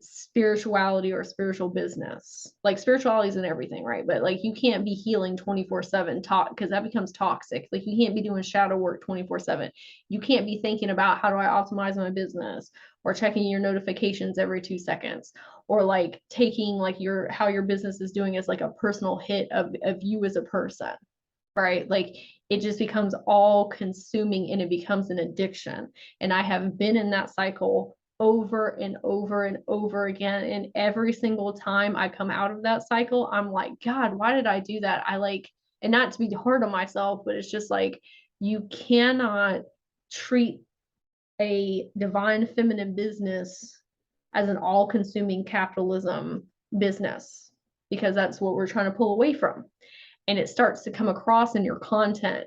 spirituality or spiritual business. Like spirituality is in everything, right? But like you can't be healing 24/7 talk, because that becomes toxic. Like you can't be doing shadow work 24/7. You can't be thinking about how do I optimize my business, or checking your notifications every 2 seconds, or like taking like your how your business is doing as like a personal hit of you as a person, right? Like it just becomes all consuming, and it becomes an addiction. And I have been in that cycle over and over and over again. And every single time I come out of that cycle, I'm like, God, why did I do that? I like, and not to be hard on myself, but it's just like, you cannot treat a divine feminine business as an all consuming capitalism business, because that's what we're trying to pull away from. And it starts to come across in your content.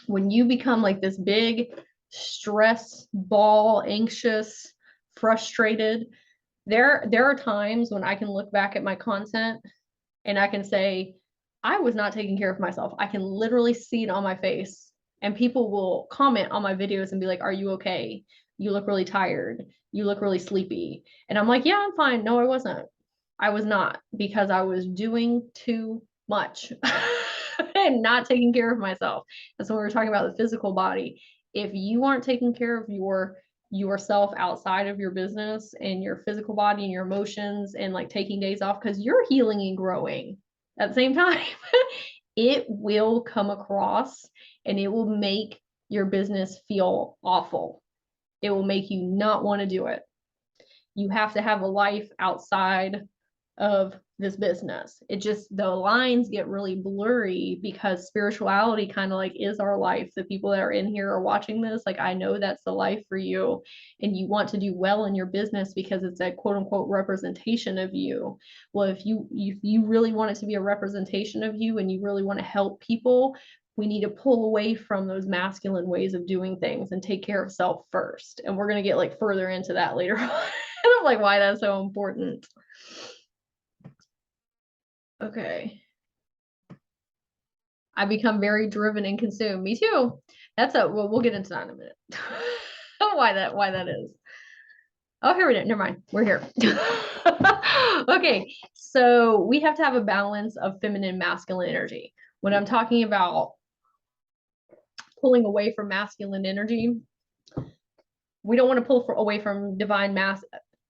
When you become like this big stress ball, anxious, frustrated, there are times when I can look back at my content and I can say, I was not taking care of myself. I can literally see it on my face. And people will comment on my videos and be like, are you okay? You look really tired. You look really sleepy. And I'm like, yeah, I'm fine. No, I wasn't. I was not, because I was doing too much and not taking care of myself. That's when we were talking about the physical body. If you aren't taking care of yourself outside of your business and your physical body and your emotions, and like taking days off because you're healing and growing at the same time, it will come across and it will make your business feel awful. It will make you not want to do it. You have to have a life outside of this business. It just, the lines get really blurry because spirituality kind of like is our life. The people that are in here are watching this, like, I know that's the life for you, and you want to do well in your business because it's a quote unquote representation of you. Well, if you really want it to be a representation of you and you really want to help people, we need to pull away from those masculine ways of doing things and take care of self first. And we're going to get like further into that later on. I'm like, why that's so important. Okay. I become very driven and consumed. Me too. Well, we'll get into that in a minute. why that is. Oh, here we go. Never mind. We're here. Okay. So we have to have a balance of feminine and masculine energy. When I'm talking about pulling away from masculine energy, we don't want to pull away from divine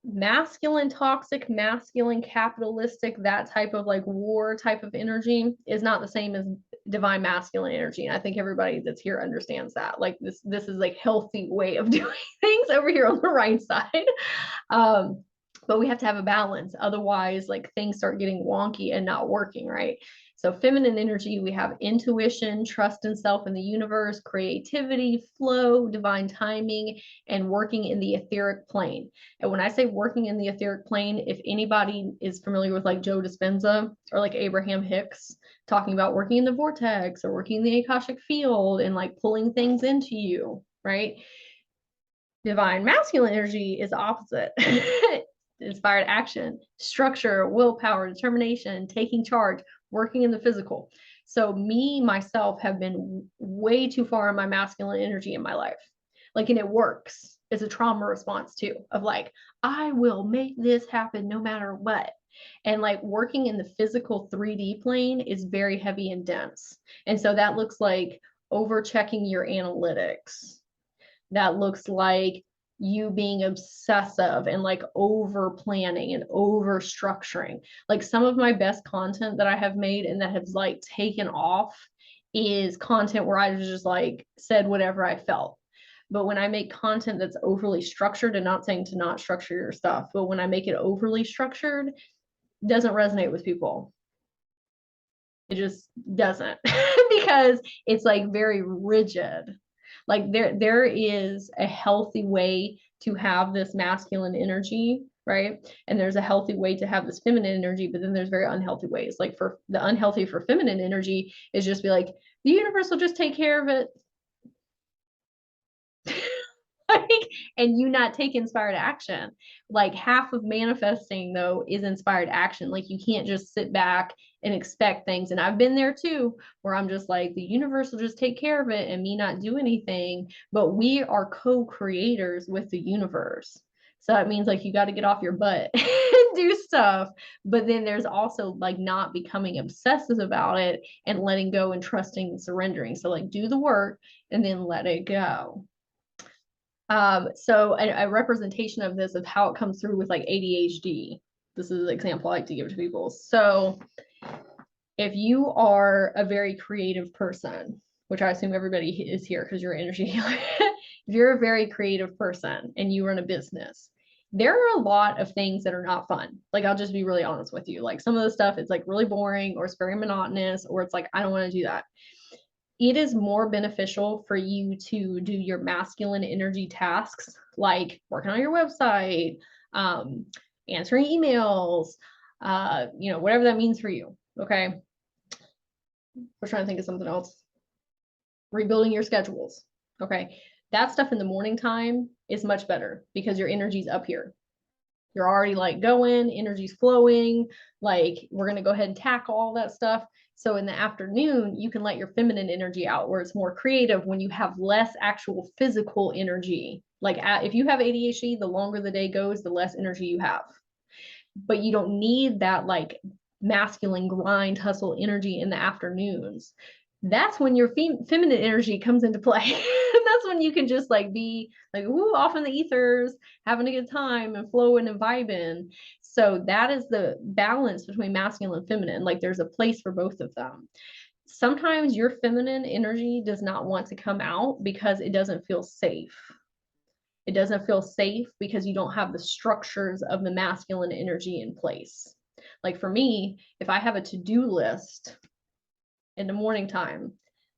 masculine, toxic, masculine, capitalistic, that type of like war type of energy is not the same as divine masculine energy. And I think everybody that's here understands that. Like this is like healthy way of doing things over here on the right side. But we have to have a balance. Otherwise, like things start getting wonky and not working, right? So feminine energy, we have intuition, trust in self and the universe, creativity, flow, divine timing, and working in the etheric plane. And when I say working in the etheric plane, if anybody is familiar with like Joe Dispenza or like Abraham Hicks talking about working in the vortex or working in the Akashic field and like pulling things into you, right? Divine masculine energy is opposite. Inspired action, structure, willpower, determination, taking charge, working in the physical. So myself have been way too far in my masculine energy in my life. Like, and it works. It's a trauma response too, of like, I will make this happen no matter what. And like working in the physical 3D plane is very heavy and dense. And so that looks like over checking your analytics. That looks like you being obsessive and like over planning and over structuring. Like some of my best content that I have made and that has like taken off is content where I just like said whatever I felt. But when I make content that's overly structured, and not saying to not structure your stuff, but when I make it overly structured, it doesn't resonate with people. It just doesn't because it's like very rigid. Like there is a healthy way to have this masculine energy, right? And there's a healthy way to have this feminine energy, but then there's very unhealthy ways. Like for the unhealthy for feminine energy is just be like, the universe will just take care of it. Like, and you not take inspired action. Like half of manifesting though is inspired action. Like you can't just sit back and expect things. And I've been there too, where I'm just like, the universe will just take care of it and me not do anything. But we are co-creators with the universe. So that means like you got to get off your butt and do stuff. But then there's also like not becoming obsessive about it and letting go and trusting and surrendering. So like do the work and then let it go. So a representation of this, of how it comes through with like ADHD. This is an example I like to give to people. So if you are a very creative person, which I assume everybody is here because you're an energy healer, if you're a very creative person and you run a business, there are a lot of things that are not fun. Like, I'll just be really honest with you. Like some of the stuff, it's like really boring or it's very monotonous, or it's like, I don't want to do that. It is more beneficial for you to do your masculine energy tasks, like working on your website, answering emails, whatever that means for you. Okay. We're trying to think of something else. Rebuilding your schedules. Okay. That stuff in the morning time is much better because your energy's up here. You're already like going, energy's flowing, like we're going to go ahead and tackle all that stuff. So in the afternoon, you can let your feminine energy out where it's more creative when you have less actual physical energy. Like if you have ADHD, the longer the day goes, the less energy you have. But you don't need that like masculine grind, hustle energy in the afternoons. That's when your feminine energy comes into play. that's when you can just like be like, ooh, off in the ethers, having a good time and flowing and vibing. So that is the balance between masculine and feminine. Like there's a place for both of them. Sometimes your feminine energy does not want to come out because it doesn't feel safe. It doesn't feel safe because you don't have the structures of the masculine energy in place. Like for me, if I have a to-do list in the morning time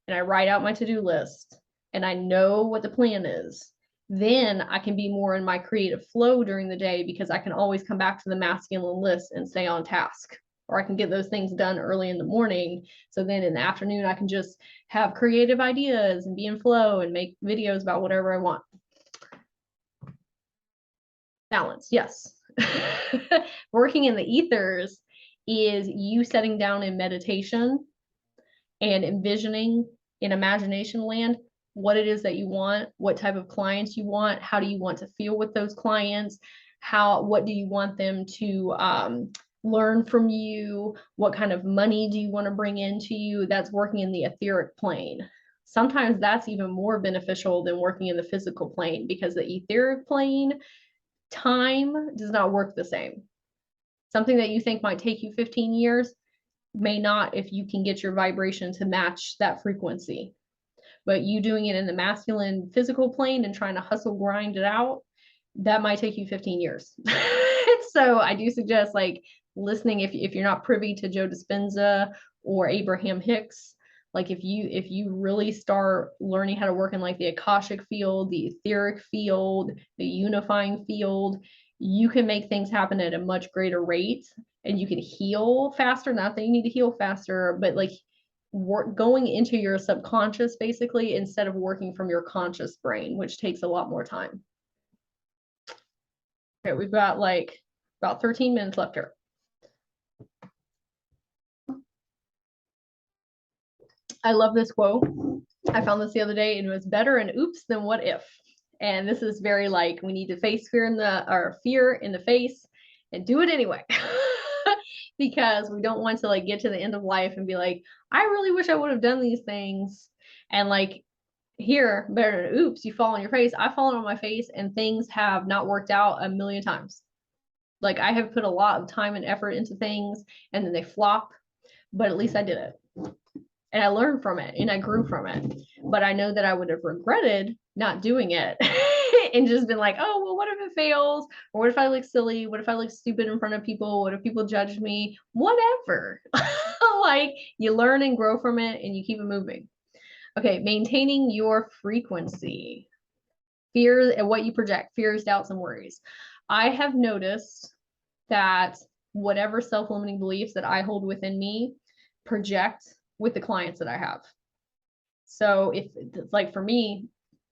and I write out my to-do list and I know what the plan is, then I can be more in my creative flow during the day because I can always come back to the masculine list and stay on task. Or I can get those things done early in the morning. So then in the afternoon, I can just have creative ideas and be in flow and make videos about whatever I want. Balance, yes. Working in the ethers is you setting down in meditation and envisioning in imagination land what it is that you want, what type of clients you want, how do you want to feel with those clients, what do you want them to learn from you, what kind of money do you want to bring into you. That's working in the etheric plane. Sometimes that's even more beneficial than working in the physical plane because the etheric plane, time does not work the same. Something that you think might take you 15 years may not if you can get your vibration to match that frequency. But you doing it in the masculine physical plane and trying to hustle grind it out, that might take you 15 years. So I do suggest like listening if you're not privy to Joe Dispenza or Abraham Hicks. Like if you really start learning how to work in like the Akashic field, the etheric field, the unifying field, you can make things happen at a much greater rate and you can heal faster. Not that you need to heal faster, but like going into your subconscious basically instead of working from your conscious brain, which takes a lot more time. Okay, we've got like about 13 minutes left here. I love this quote. I found this the other day and it was better an oops than what if. And this is very like we need to face fear in the face and do it anyway. Because we don't want to like get to the end of life and be like, I really wish I would have done these things. And like here, better than oops, you fall on your face. I've fallen on my face and things have not worked out a million times. Like I have put a lot of time and effort into things and then they flop, but at least I did it. And I learned from it and I grew from it. But I know that I would have regretted not doing it and just been like, oh, well, what if it fails? Or what if I look silly? What if I look stupid in front of people? What if people judge me? Whatever. Like you learn and grow from it and you keep it moving. Okay, maintaining your frequency. Fears and what you project, fears, doubts, and worries. I have noticed that whatever self-limiting beliefs that I hold within me project with the clients that I have. So if it's like for me,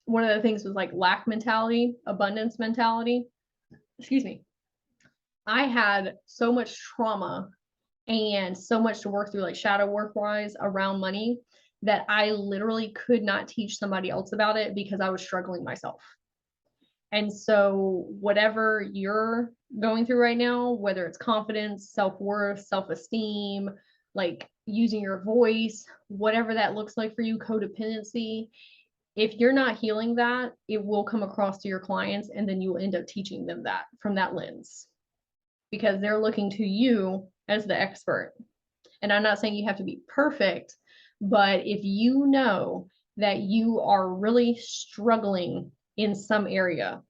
one of the things was like lack mentality, abundance mentality. Excuse me. I had so much trauma and so much to work through, like shadow work wise around money, that I literally could not teach somebody else about it because I was struggling myself. And so whatever you're going through right now, whether it's confidence, self-worth, self-esteem, like using your voice, whatever that looks like for you, codependency, if you're not healing that, it will come across to your clients and then you will end up teaching them that from that lens because they're looking to you as the expert. And I'm not saying you have to be perfect, but if you know that you are really struggling in some area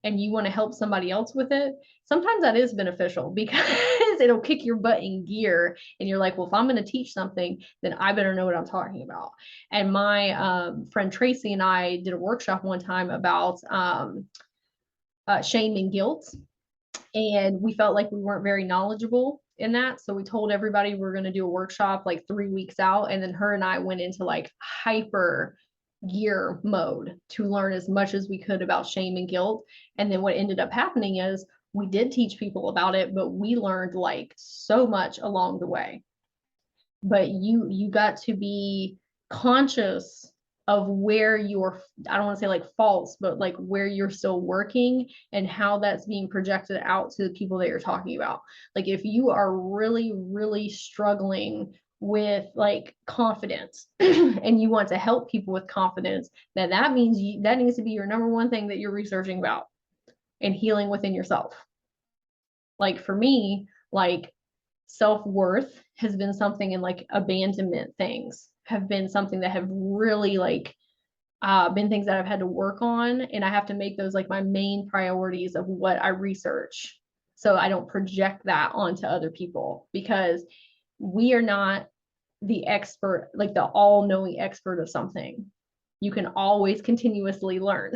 and you want to help somebody else with it, sometimes that is beneficial because it'll kick your butt in gear. And you're like, well, if I'm going to teach something, then I better know what I'm talking about. And my friend Tracy and I did a workshop one time about shame and guilt. And we felt like we weren't very knowledgeable in that. So we told everybody we're going to do a workshop like 3 weeks out. And then her and I went into like hyper gear mode to learn as much as we could about shame and guilt. And then what ended up happening is we did teach people about it, but we learned like so much along the way. But you got to be conscious of where you're, I don't want to say like faults, but like where you're still working and how that's being projected out to the people that you're talking about. Like if you are really, really struggling with like confidence and you want to help people with confidence, then that means that needs to be your number one thing that you're researching about and healing within yourself. Like for me, like self-worth has been something, and like abandonment things have been something that have really like been things that I've had to work on, and I have to make those like my main priorities of what I research so I don't project that onto other people, because we are not the expert, like the all-knowing expert of something. You can always continuously learn.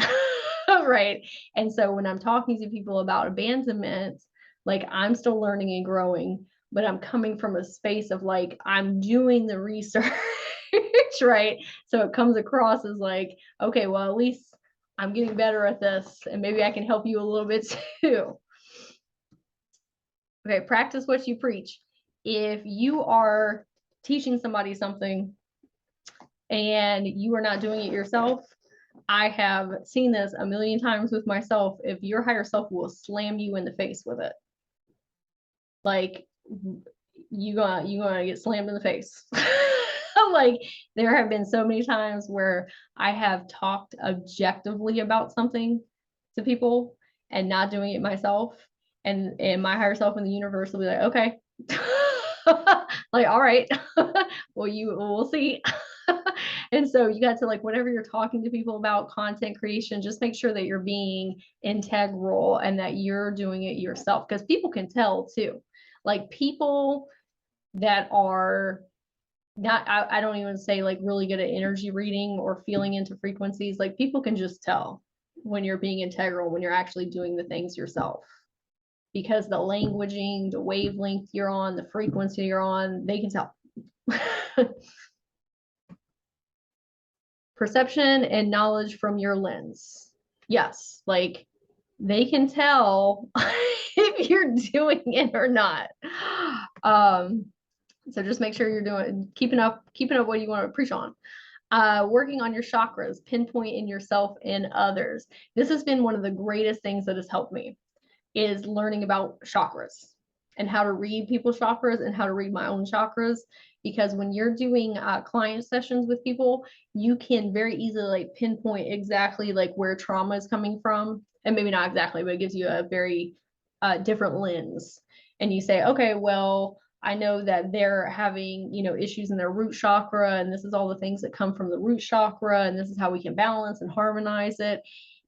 Right? And so when I'm talking to people about abandonment, like I'm still learning and growing, but I'm coming from a space of like I'm doing the research. Right? So it comes across as like, okay, well, at least I'm getting better at this, and maybe I can help you a little bit too. Okay, practice what you preach. If you are teaching somebody something and you are not doing it yourself, I have seen this a million times with myself. If your higher self will slam you in the face with it, like you gonna get slammed in the face. Like there have been so many times where I have talked objectively about something to people and not doing it myself, and my higher self in the universe will be like, okay. Like, all right. Well, we'll see. And so you got to, like, whatever you're talking to people about content creation, just make sure that you're being integral and that you're doing it yourself, because people can tell too. Like people that are not, I don't even say like really good at energy reading or feeling into frequencies. Like people can just tell when you're being integral, when you're actually doing the things yourself, because the languaging, the wavelength you're on, the frequency you're on, they can tell. Perception and knowledge from your lens. Yes, like they can tell if you're doing it or not. So just make sure you're keeping up what you want to preach on. Working on your chakras, pinpointing yourself and others. This has been one of the greatest things that has helped me, is learning about chakras and how to read people's chakras and how to read my own chakras. Because when you're doing client sessions with people, you can very easily like pinpoint exactly like where trauma is coming from, and maybe not exactly, but it gives you a very different lens. And you say, okay, well, I know that they're having, issues in their root chakra, and this is all the things that come from the root chakra, and this is how we can balance and harmonize it.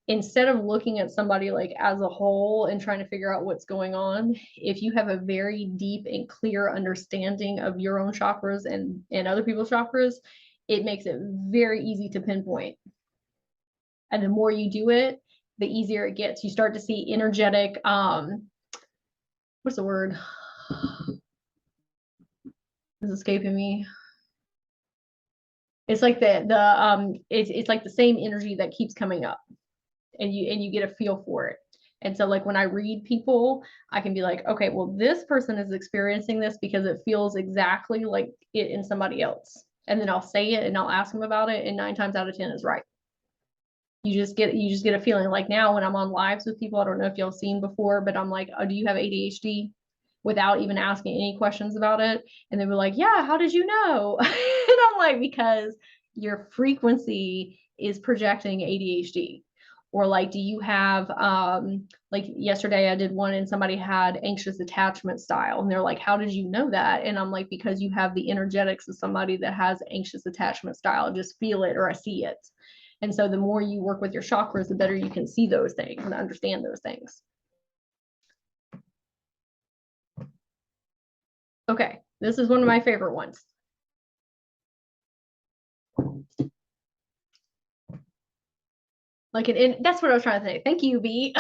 Instead of looking at somebody like as a whole and trying to figure out what's going on, if you have a very deep and clear understanding of your own chakras and other people's chakras, it makes it very easy to pinpoint. And the more you do it, the easier it gets. You start to see energetic, what's the word? It's escaping me. It's like it's like the same energy that keeps coming up, and you get a feel for it. And so like when I read people, I can be like, okay, well, this person is experiencing this because it feels exactly like it in somebody else. And then I'll say it and I'll ask them about it, and 9 times out of 10 is right. You just get a feeling. Like now when I'm on lives with people, I don't know if y'all seen before, but I'm like, oh, do you have ADHD? Without even asking any questions about it. And they were like, yeah, how did you know? And I'm like, because your frequency is projecting ADHD. Or like, do you have, like yesterday I did one and somebody had anxious attachment style. And they're like, how did you know that? And I'm like, because you have the energetics of somebody that has anxious attachment style. I just feel it or I see it. And so the more you work with your chakras, the better you can see those things and understand those things. Okay, this is one of my favorite ones. Like that's what I was trying to say. Thank you, B.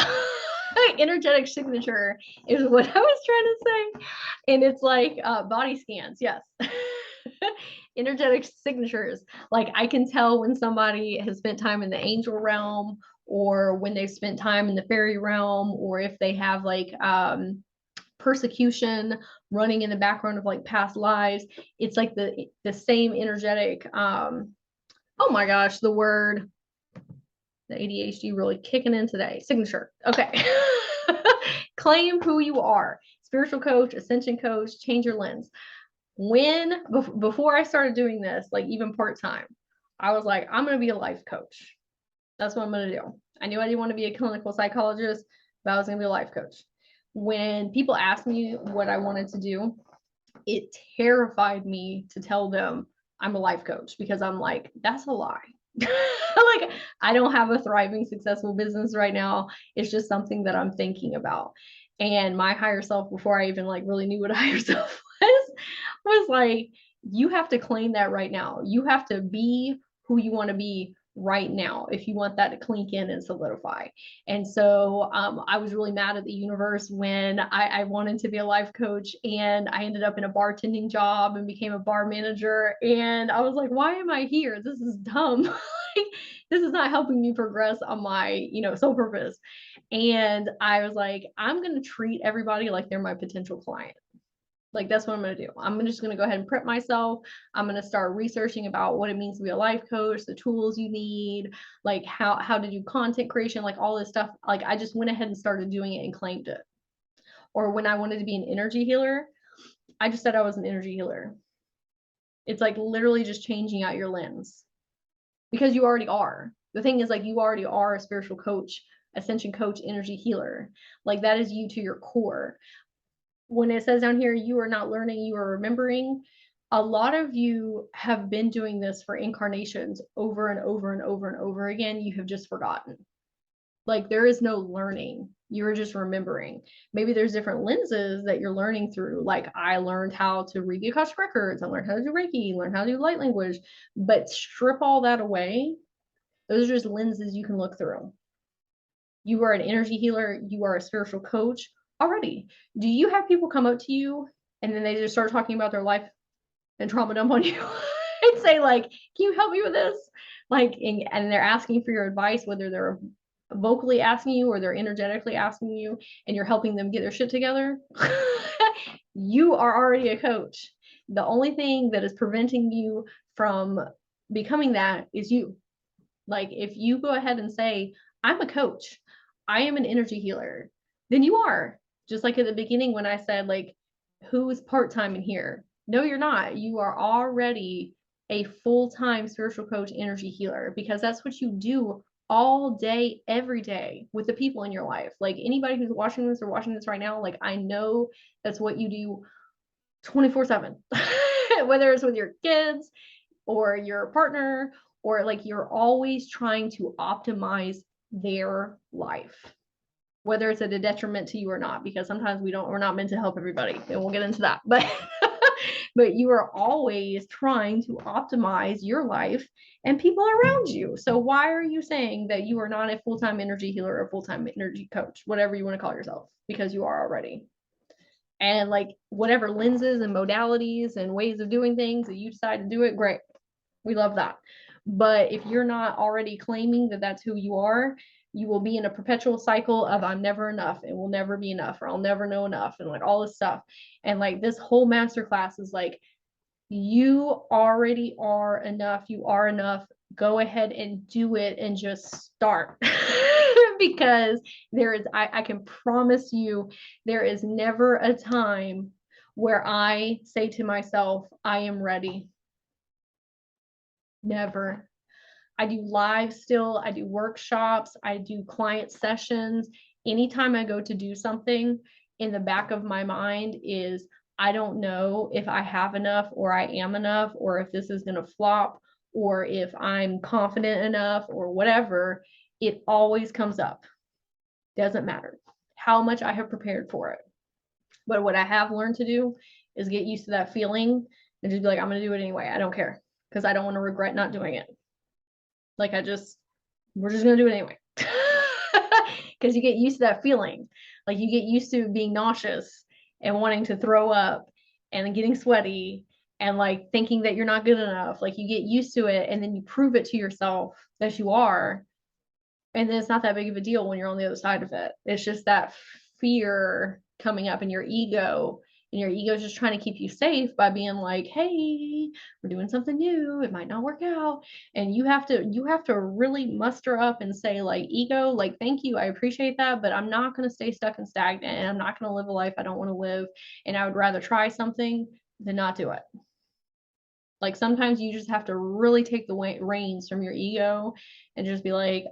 Energetic signature is what I was trying to say. And it's like body scans, yes. Energetic signatures. Like I can tell when somebody has spent time in the angel realm, or when they've spent time in the fairy realm, or if they have like persecution running in the background of like past lives. It's like the same energetic, oh my gosh, the word, the ADHD really kicking in today. Signature. Okay. Claim who you are. Spiritual coach, ascension coach, change your lens. Before I started doing this, like even part-time, I was like, I'm going to be a life coach. That's what I'm going to do. I knew I didn't want to be a clinical psychologist, but I was going to be a life coach. When people asked me what I wanted to do, it terrified me to tell them I'm a life coach, because I'm like, that's a lie. Like, I don't have a thriving, successful business right now. It's just something that I'm thinking about. And my higher self, before I even like really knew what a higher self was like, you have to claim that right now. You have to be who you want to be right now if you want that to clink in and solidify. And so I was really mad at the universe when I wanted to be a life coach, and I ended up in a bartending job and became a bar manager. And I was like, why am I here? This is dumb. Like, this is not helping me progress on my, soul purpose. And I was like, I'm going to treat everybody like they're my potential client. Like, that's what I'm going to do. I'm just going to go ahead and prep myself. I'm going to start researching about what it means to be a life coach, the tools you need, like how to do content creation, like all this stuff. Like, I just went ahead and started doing it and claimed it. Or when I wanted to be an energy healer, I just said I was an energy healer. It's like literally just changing out your lens, because you already are. The thing is, like, you already are a spiritual coach, ascension coach, energy healer. Like, that is you to your core. When it says down here, you are not learning, you are remembering, a lot of you have been doing this for incarnations over and over and over and over again. You have just forgotten. Like, there is no learning. You're just remembering. Maybe there's different lenses that you're learning through. Like, I learned how to read the Akashic records. I learned how to do Reiki, learn how to do light language. But strip all that away. Those are just lenses you can look through. You are an energy healer. You are a spiritual coach already. Do you have people come up to you and then they just start talking about their life and trauma dump on you and say, like, can you help me with this? Like, and they're asking for your advice, whether they're vocally asking you or they're energetically asking you, and you're helping them get their shit together. You are already a coach. The only thing that is preventing you from becoming that is you. Like, if you go ahead and say, I'm a coach, I am an energy healer, then you are. Just like at the beginning when I said, like, who is part-time in here? No, you're not. You are already a full-time spiritual coach, energy healer, because that's what you do all day, every day with the people in your life. Like, anybody who's watching this or watching this right now, like, I know that's what you do 24/7, whether it's with your kids or your partner, or like, you're always trying to optimize their life, whether it's at a detriment to you or not, because sometimes we're not meant to help everybody, and we'll get into that. But but you are always trying to optimize your life and people around you. So why are you saying that you are not a full-time energy healer or full-time energy coach, whatever you want to call yourself? Because you are already. And like, whatever lenses and modalities and ways of doing things that you decide to do it, great. We love that. But if you're not already claiming that that's who you are, you will be in a perpetual cycle of I'm never enough, it will never be enough, or I'll never know enough, and like all this stuff. And like, this whole masterclass is like, you already are enough. You are enough. Go ahead and do it and just start. Because I can promise you, there is never a time where I say to myself, I am ready. Never. I do live still, I do workshops, I do client sessions. Anytime I go to do something, in the back of my mind is, I don't know if I have enough, or I am enough, or if this is going to flop, or if I'm confident enough, or whatever. It always comes up. Doesn't matter how much I have prepared for it. But what I have learned to do is get used to that feeling and just be like, I'm going to do it anyway. I don't care, because I don't want to regret not doing it. Like, we're just going to do it anyway. Because you get used to that feeling. Like, you get used to being nauseous and wanting to throw up and getting sweaty and like thinking that you're not good enough. Like, you get used to it, and then you prove it to yourself that you are. And then it's not that big of a deal when you're on the other side of it. It's just that fear coming up in your ego. And your ego is just trying to keep you safe by being like, hey, we're doing something new. It might not work out. And you have to really muster up and say, like, ego, like, thank you, I appreciate that, but I'm not going to stay stuck and stagnant, and I'm not going to live a life I don't want to live. And I would rather try something then not do it. Like sometimes you just have to really take the reins from your ego and just be like,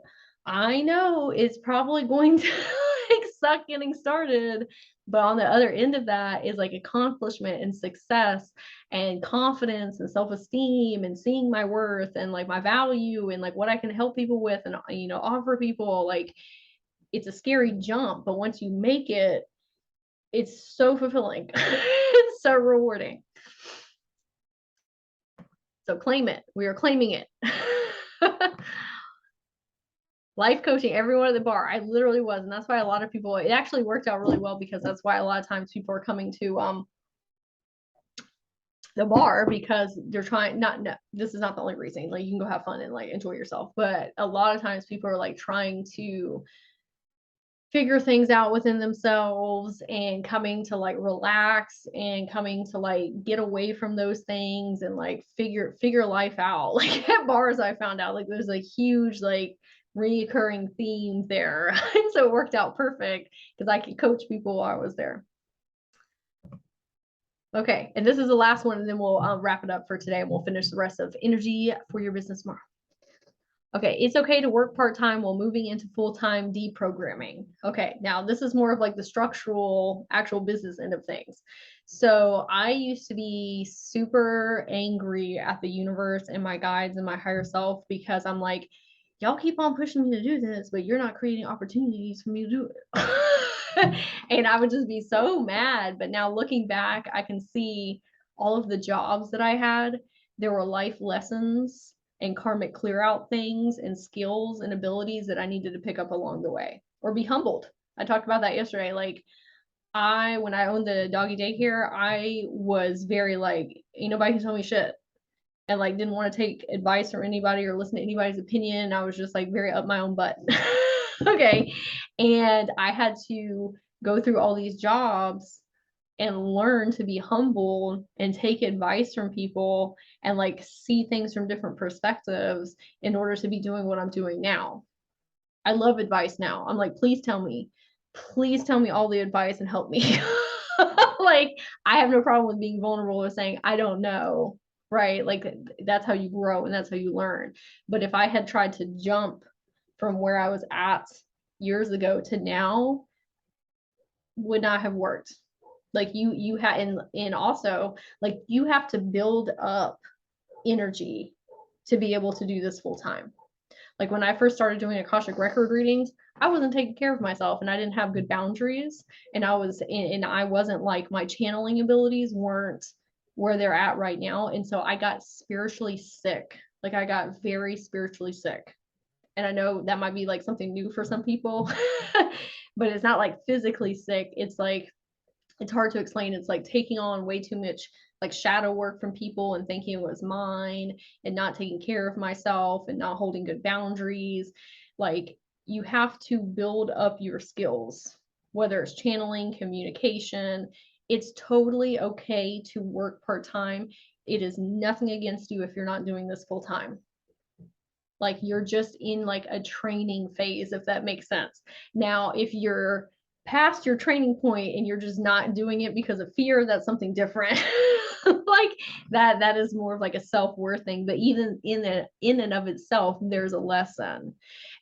I know it's probably going to like suck getting started, but on the other end of that is like accomplishment and success and confidence and self-esteem and seeing my worth and like my value and like what I can help people with and, you know, offer people. Like it's a scary jump, but once you make it, it's so fulfilling. It's so rewarding. So claim it. We are claiming it. Life coaching, everyone at the bar. I literally was. And that's why a lot of people, it actually worked out really well, because that's why a lot of times people are coming to the bar, because they're trying, no, this is not the only reason. Like you can go have fun and like enjoy yourself. But a lot of times people are like trying to figure things out within themselves and coming to like relax and coming to like get away from those things and like figure life out. Like at bars, I found out like there's a huge like reoccurring theme there. And so it worked out perfect because I could coach people while I was there. Okay, and this is the last one, and then we'll wrap it up for today, and we'll finish the rest of energy for your business tomorrow. Okay, it's okay to work part-time while moving into full-time deprogramming. Okay, now this is more of like the structural, actual business end of things. So I used to be super angry at the universe and my guides and my higher self, because I'm like, y'all keep on pushing me to do this, but you're not creating opportunities for me to do it. And I would just be so mad. But now looking back, I can see all of the jobs that I had. There were life lessons and karmic clear out things and skills and abilities that I needed to pick up along the way or be humbled. I talked about that yesterday. Like when I owned the doggy daycare, I was very like, ain't nobody can tell me shit. And like didn't want to take advice from anybody or listen to anybody's opinion. I was just like very up my own butt. Okay. And I had to go through all these jobs and learn to be humble and take advice from people and like see things from different perspectives in order to be doing what I'm doing now. I love advice now. I'm like, please tell me all the advice and help me. Like, I have no problem with being vulnerable or saying, I don't know, right? Like, that's how you grow and that's how you learn. But if I had tried to jump from where I was at years ago to now, would not have worked. Like you had, and also like you have to build up energy to be able to do this full time. Like when I first started doing Akashic record readings, I wasn't taking care of myself and I didn't have good boundaries, and I wasn't like, my channeling abilities weren't where they're at right now. And so I got spiritually sick. Like I got very spiritually sick. And I know that might be like something new for some people, but it's not like physically sick. It's like, it's hard to explain. It's like taking on way too much like shadow work from people and thinking it was mine and not taking care of myself and not holding good boundaries. Like you have to build up your skills, whether it's channeling, communication. It's totally okay to work part-time. It is nothing against you if you're not doing this full time. Like you're just in like a training phase, if that makes sense. Now, if you're past your training point and you're just not doing it because of fear, that's something different. Like that is more of like a self-worth thing. But even in and of itself, there's a lesson.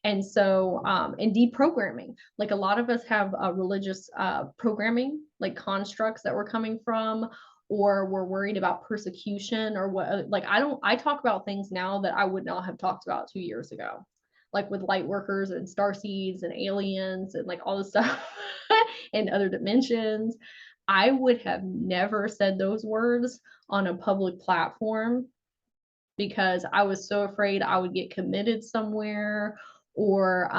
And so and deprogramming, like a lot of us have religious programming, like constructs that we're coming from, or we're worried about persecution or what. Like I talk about things now that I would not have talked about 2 years ago, like with Lightworkers and Starseeds and aliens and like all this stuff and other dimensions. I would have never said those words on a public platform because I was so afraid I would get committed somewhere, or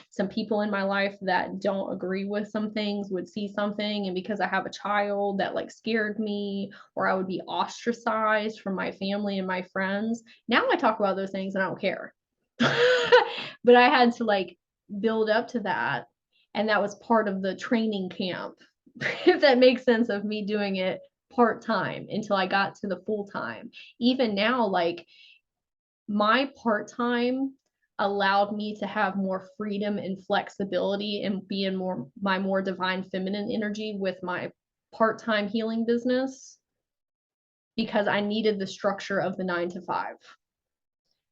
some people in my life that don't agree with some things would see something, and because I have a child, that like scared me, or I would be ostracized from my family and my friends. Now I talk about those things and I don't care. But I had to like build up to that, and that was part of the training camp, if that makes sense, of me doing it part-time until I got to the full-time. Even now, like my part-time allowed me to have more freedom and flexibility and be in my more divine feminine energy with my part-time healing business. because I needed the structure of the 9 to 5,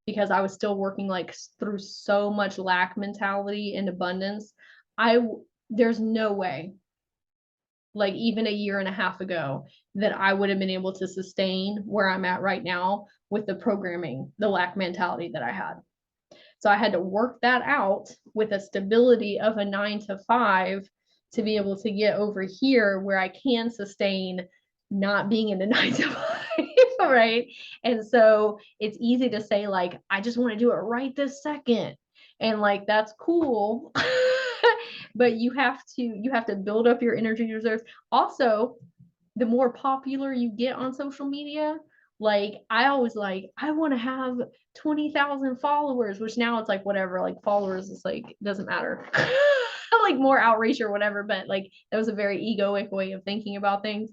because I was still working like through so much lack mentality and abundance. There's no way, like even a year and a half ago, that I would have been able to sustain where I'm at right now with the programming, the lack mentality that I had. So I had to work that out with a stability of a 9 to 5 to be able to get over here where I can sustain not being in the 9 to 5, right? And so it's easy to say, like, I just want to do it right this second. And like, that's cool. But you have to build up your energy reserves. Also, the more popular you get on social media, like I always like, I want to have 20,000 followers, which now it's like whatever, like followers is like doesn't matter. Like more outreach or whatever, but like that was a very egoic way of thinking about things.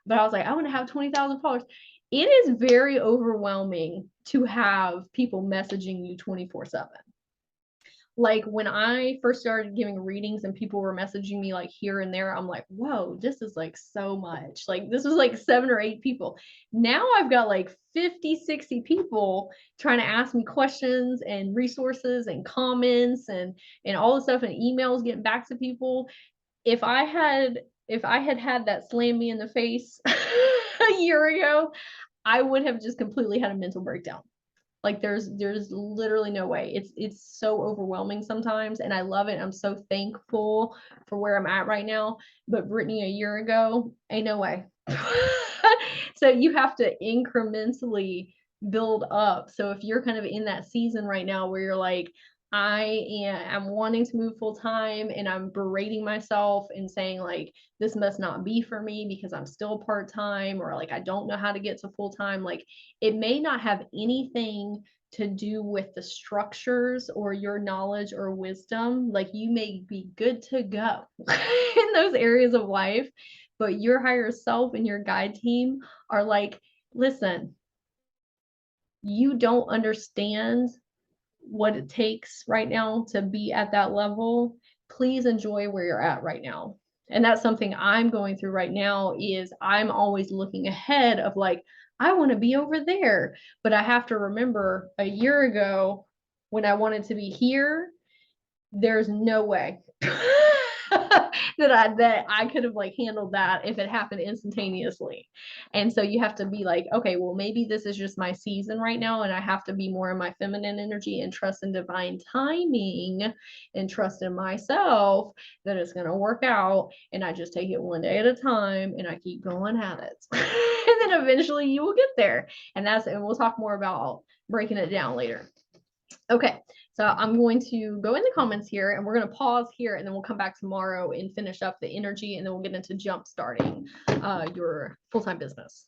But I was like, I want to have 20,000 followers. It is very overwhelming to have people messaging you 24/7. Like when I first started giving readings and people were messaging me like here and there, I'm like, whoa, this is like so much. Like this was like 7 or 8 people. Now I've got like 50, 60 people trying to ask me questions and resources and comments and all the stuff and emails getting back to people. If I had that slam me in the face a year ago, I would have just completely had a mental breakdown. Like there's literally no way. It's so overwhelming sometimes, and I love it. I'm so thankful for where I'm at right now. But Brittany, a year ago, ain't no way. So you have to incrementally build up. So if you're kind of in that season right now where you're like, I'm wanting to move full time and I'm berating myself and saying like this must not be for me because I'm still part time, or like I don't know how to get to full time, like it may not have anything to do with the structures or your knowledge or wisdom. Like you may be good to go in those areas of life, but your higher self and your guide team are like, listen, you don't understand what it takes right now to be at that level. Please enjoy where you're at right now. And that's something I'm going through right now, is I'm always looking ahead of like, I want to be over there. But I have to remember a year ago when I wanted to be here, there's no way that I could have like handled that if it happened instantaneously. And so you have to be like, okay, well, maybe this is just my season right now, and I have to be more in my feminine energy and trust in divine timing and trust in myself that it's going to work out. And I just take it one day at a time and I keep going at it. And then eventually you will get there. And we'll talk more about breaking it down later. Okay, so I'm going to go in the comments here and we're going to pause here and then we'll come back tomorrow and finish up the energy, and then we'll get into jump starting your full-time business.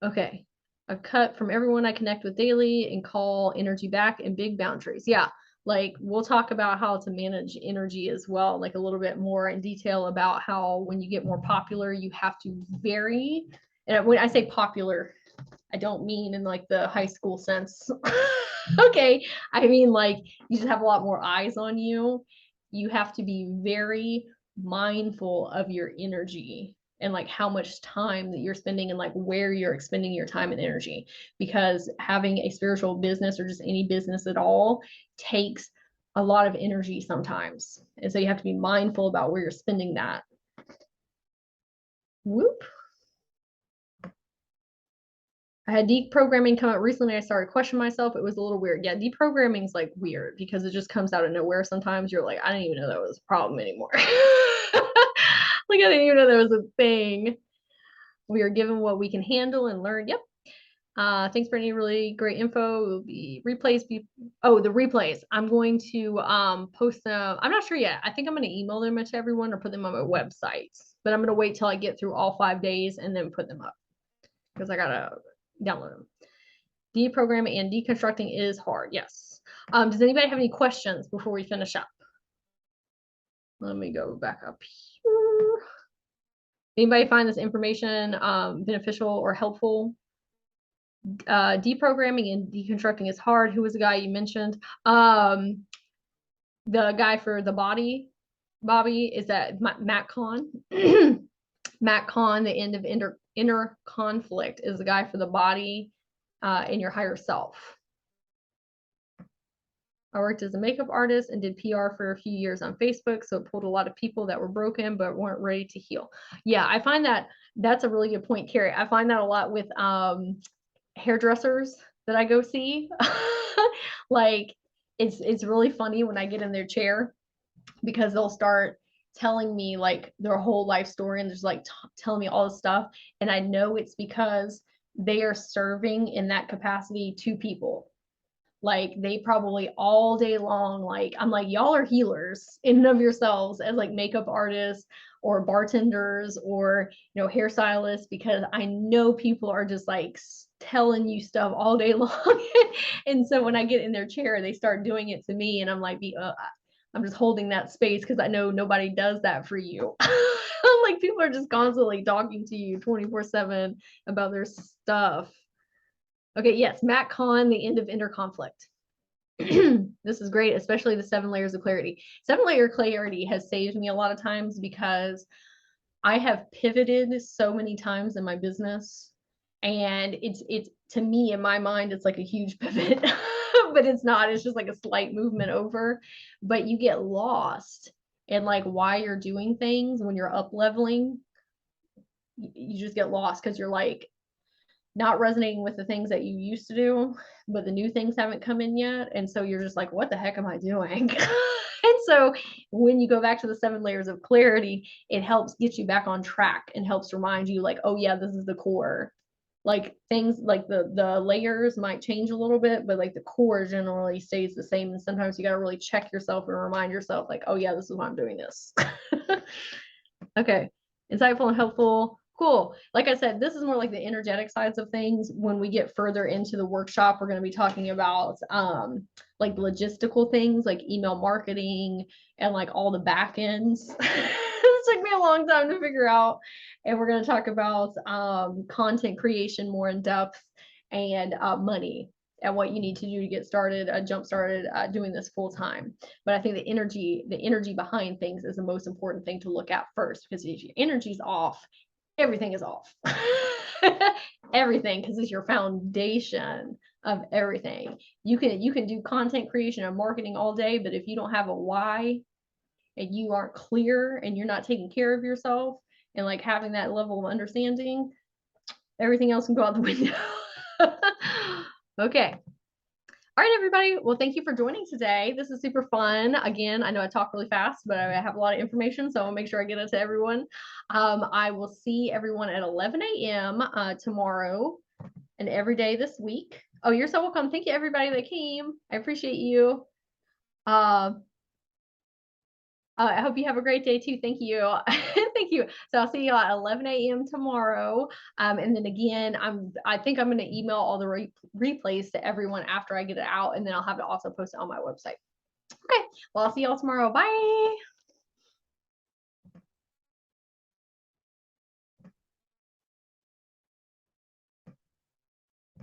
Okay, a cut from everyone I connect with daily and call energy back and big boundaries. Yeah, like we'll talk about how to manage energy as well, like a little bit more in detail about how when you get more popular, you have to vary. And when I say popular, I don't mean in like the high school sense. Okay, I mean like you just have a lot more eyes on you. You have to be very mindful of your energy and like how much time that you're spending and like where you're expending your time and energy, because having a spiritual business or just any business at all takes a lot of energy sometimes, and so you have to be mindful about where you're spending that. Whoop. I had deprogramming come out recently. I started questioning myself. It was a little weird. Yeah, deprogramming is like weird because it just comes out of nowhere. Sometimes you're like, I didn't even know that was a problem anymore. Like, I didn't even know that was a thing. We are given what we can handle and learn. Yep. Thanks for any really great info. It will be replays. The replays. I'm going to post them. I'm not sure yet. I think I'm going to email them to everyone or put them on my website. But I'm going to wait till I get through all 5 days and then put them up because I got to download them. Deprogramming and deconstructing is hard. Yes. Does anybody have any questions before we finish up? Let me go back up here. Anybody find this information beneficial or helpful? Deprogramming and deconstructing is hard. Who was the guy you mentioned? The guy for the body, Bobby, is that Matt Kahn? Matt Kahn, the end of inner conflict is the guy for the body and your higher self. I worked as a makeup artist and did PR for a few years on Facebook, so it pulled a lot of people that were broken but weren't ready to heal. Yeah, I find that that's a really good point, Carrie. I find that a lot with hairdressers that I go see. Like it's really funny when I get in their chair because they'll start telling me like their whole life story and just like telling me all this stuff, and I know it's because they are serving in that capacity to people. Like they probably all day long, like I'm like, y'all are healers in and of yourselves as like makeup artists or bartenders or hairstylists, because I know people are just like telling you stuff all day long. And so when I get in their chair, they start doing it to me, and I'm like, I'm just holding that space because I know nobody does that for you. Like people are just constantly talking to you 24/7 about their stuff. Okay, yes, Matt Kahn, The End of Inner Conflict. This is great, especially the 7 layers of clarity. 7-layer clarity has saved me a lot of times because I have pivoted so many times in my business, and it's to me in my mind it's like a huge pivot, but it's not. It's just like a slight movement over, but you get lost in like why you're doing things when you're up leveling. You just get lost because you're like not resonating with the things that you used to do, but the new things haven't come in yet. And so you're just like, what the heck am I doing? And so when you go back to the 7 layers of clarity, it helps get you back on track and helps remind you like, oh yeah, this is the core. Like things like the layers might change a little bit, but like the core generally stays the same. And sometimes you got to really check yourself and remind yourself like, oh yeah, this is why I'm doing this. Okay. Insightful and helpful. Cool. Like I said, this is more like the energetic sides of things. When we get further into the workshop, we're going to be talking about like logistical things like email marketing and like all the back ends. It took me a long time to figure out. And we're going to talk about content creation more in depth and money and what you need to do to get started, jump started doing this full time. But I think the energy behind things is the most important thing to look at first, because if your energy's off, everything is off. Everything, because it's your foundation of everything. You can do content creation and marketing all day, but if you don't have a why and you aren't clear and you're not taking care of yourself and like having that level of understanding, everything else can go out the window. Okay. All right, everybody. Well, thank you for joining today. This is super fun. Again, I know I talk really fast, but I have a lot of information, so I'll make sure I get it to everyone. I will see everyone at 11 a.m. Tomorrow and every day this week. Oh, you're so welcome. Thank you, everybody that came. I appreciate you. I hope you have a great day too. Thank you. Thank you. So I'll see you at 11 a.m. tomorrow. And then again, I think I'm going to email all the replays to everyone after I get it out, and then I'll have it also posted on my website. Okay. Well, I'll see y'all tomorrow. Bye.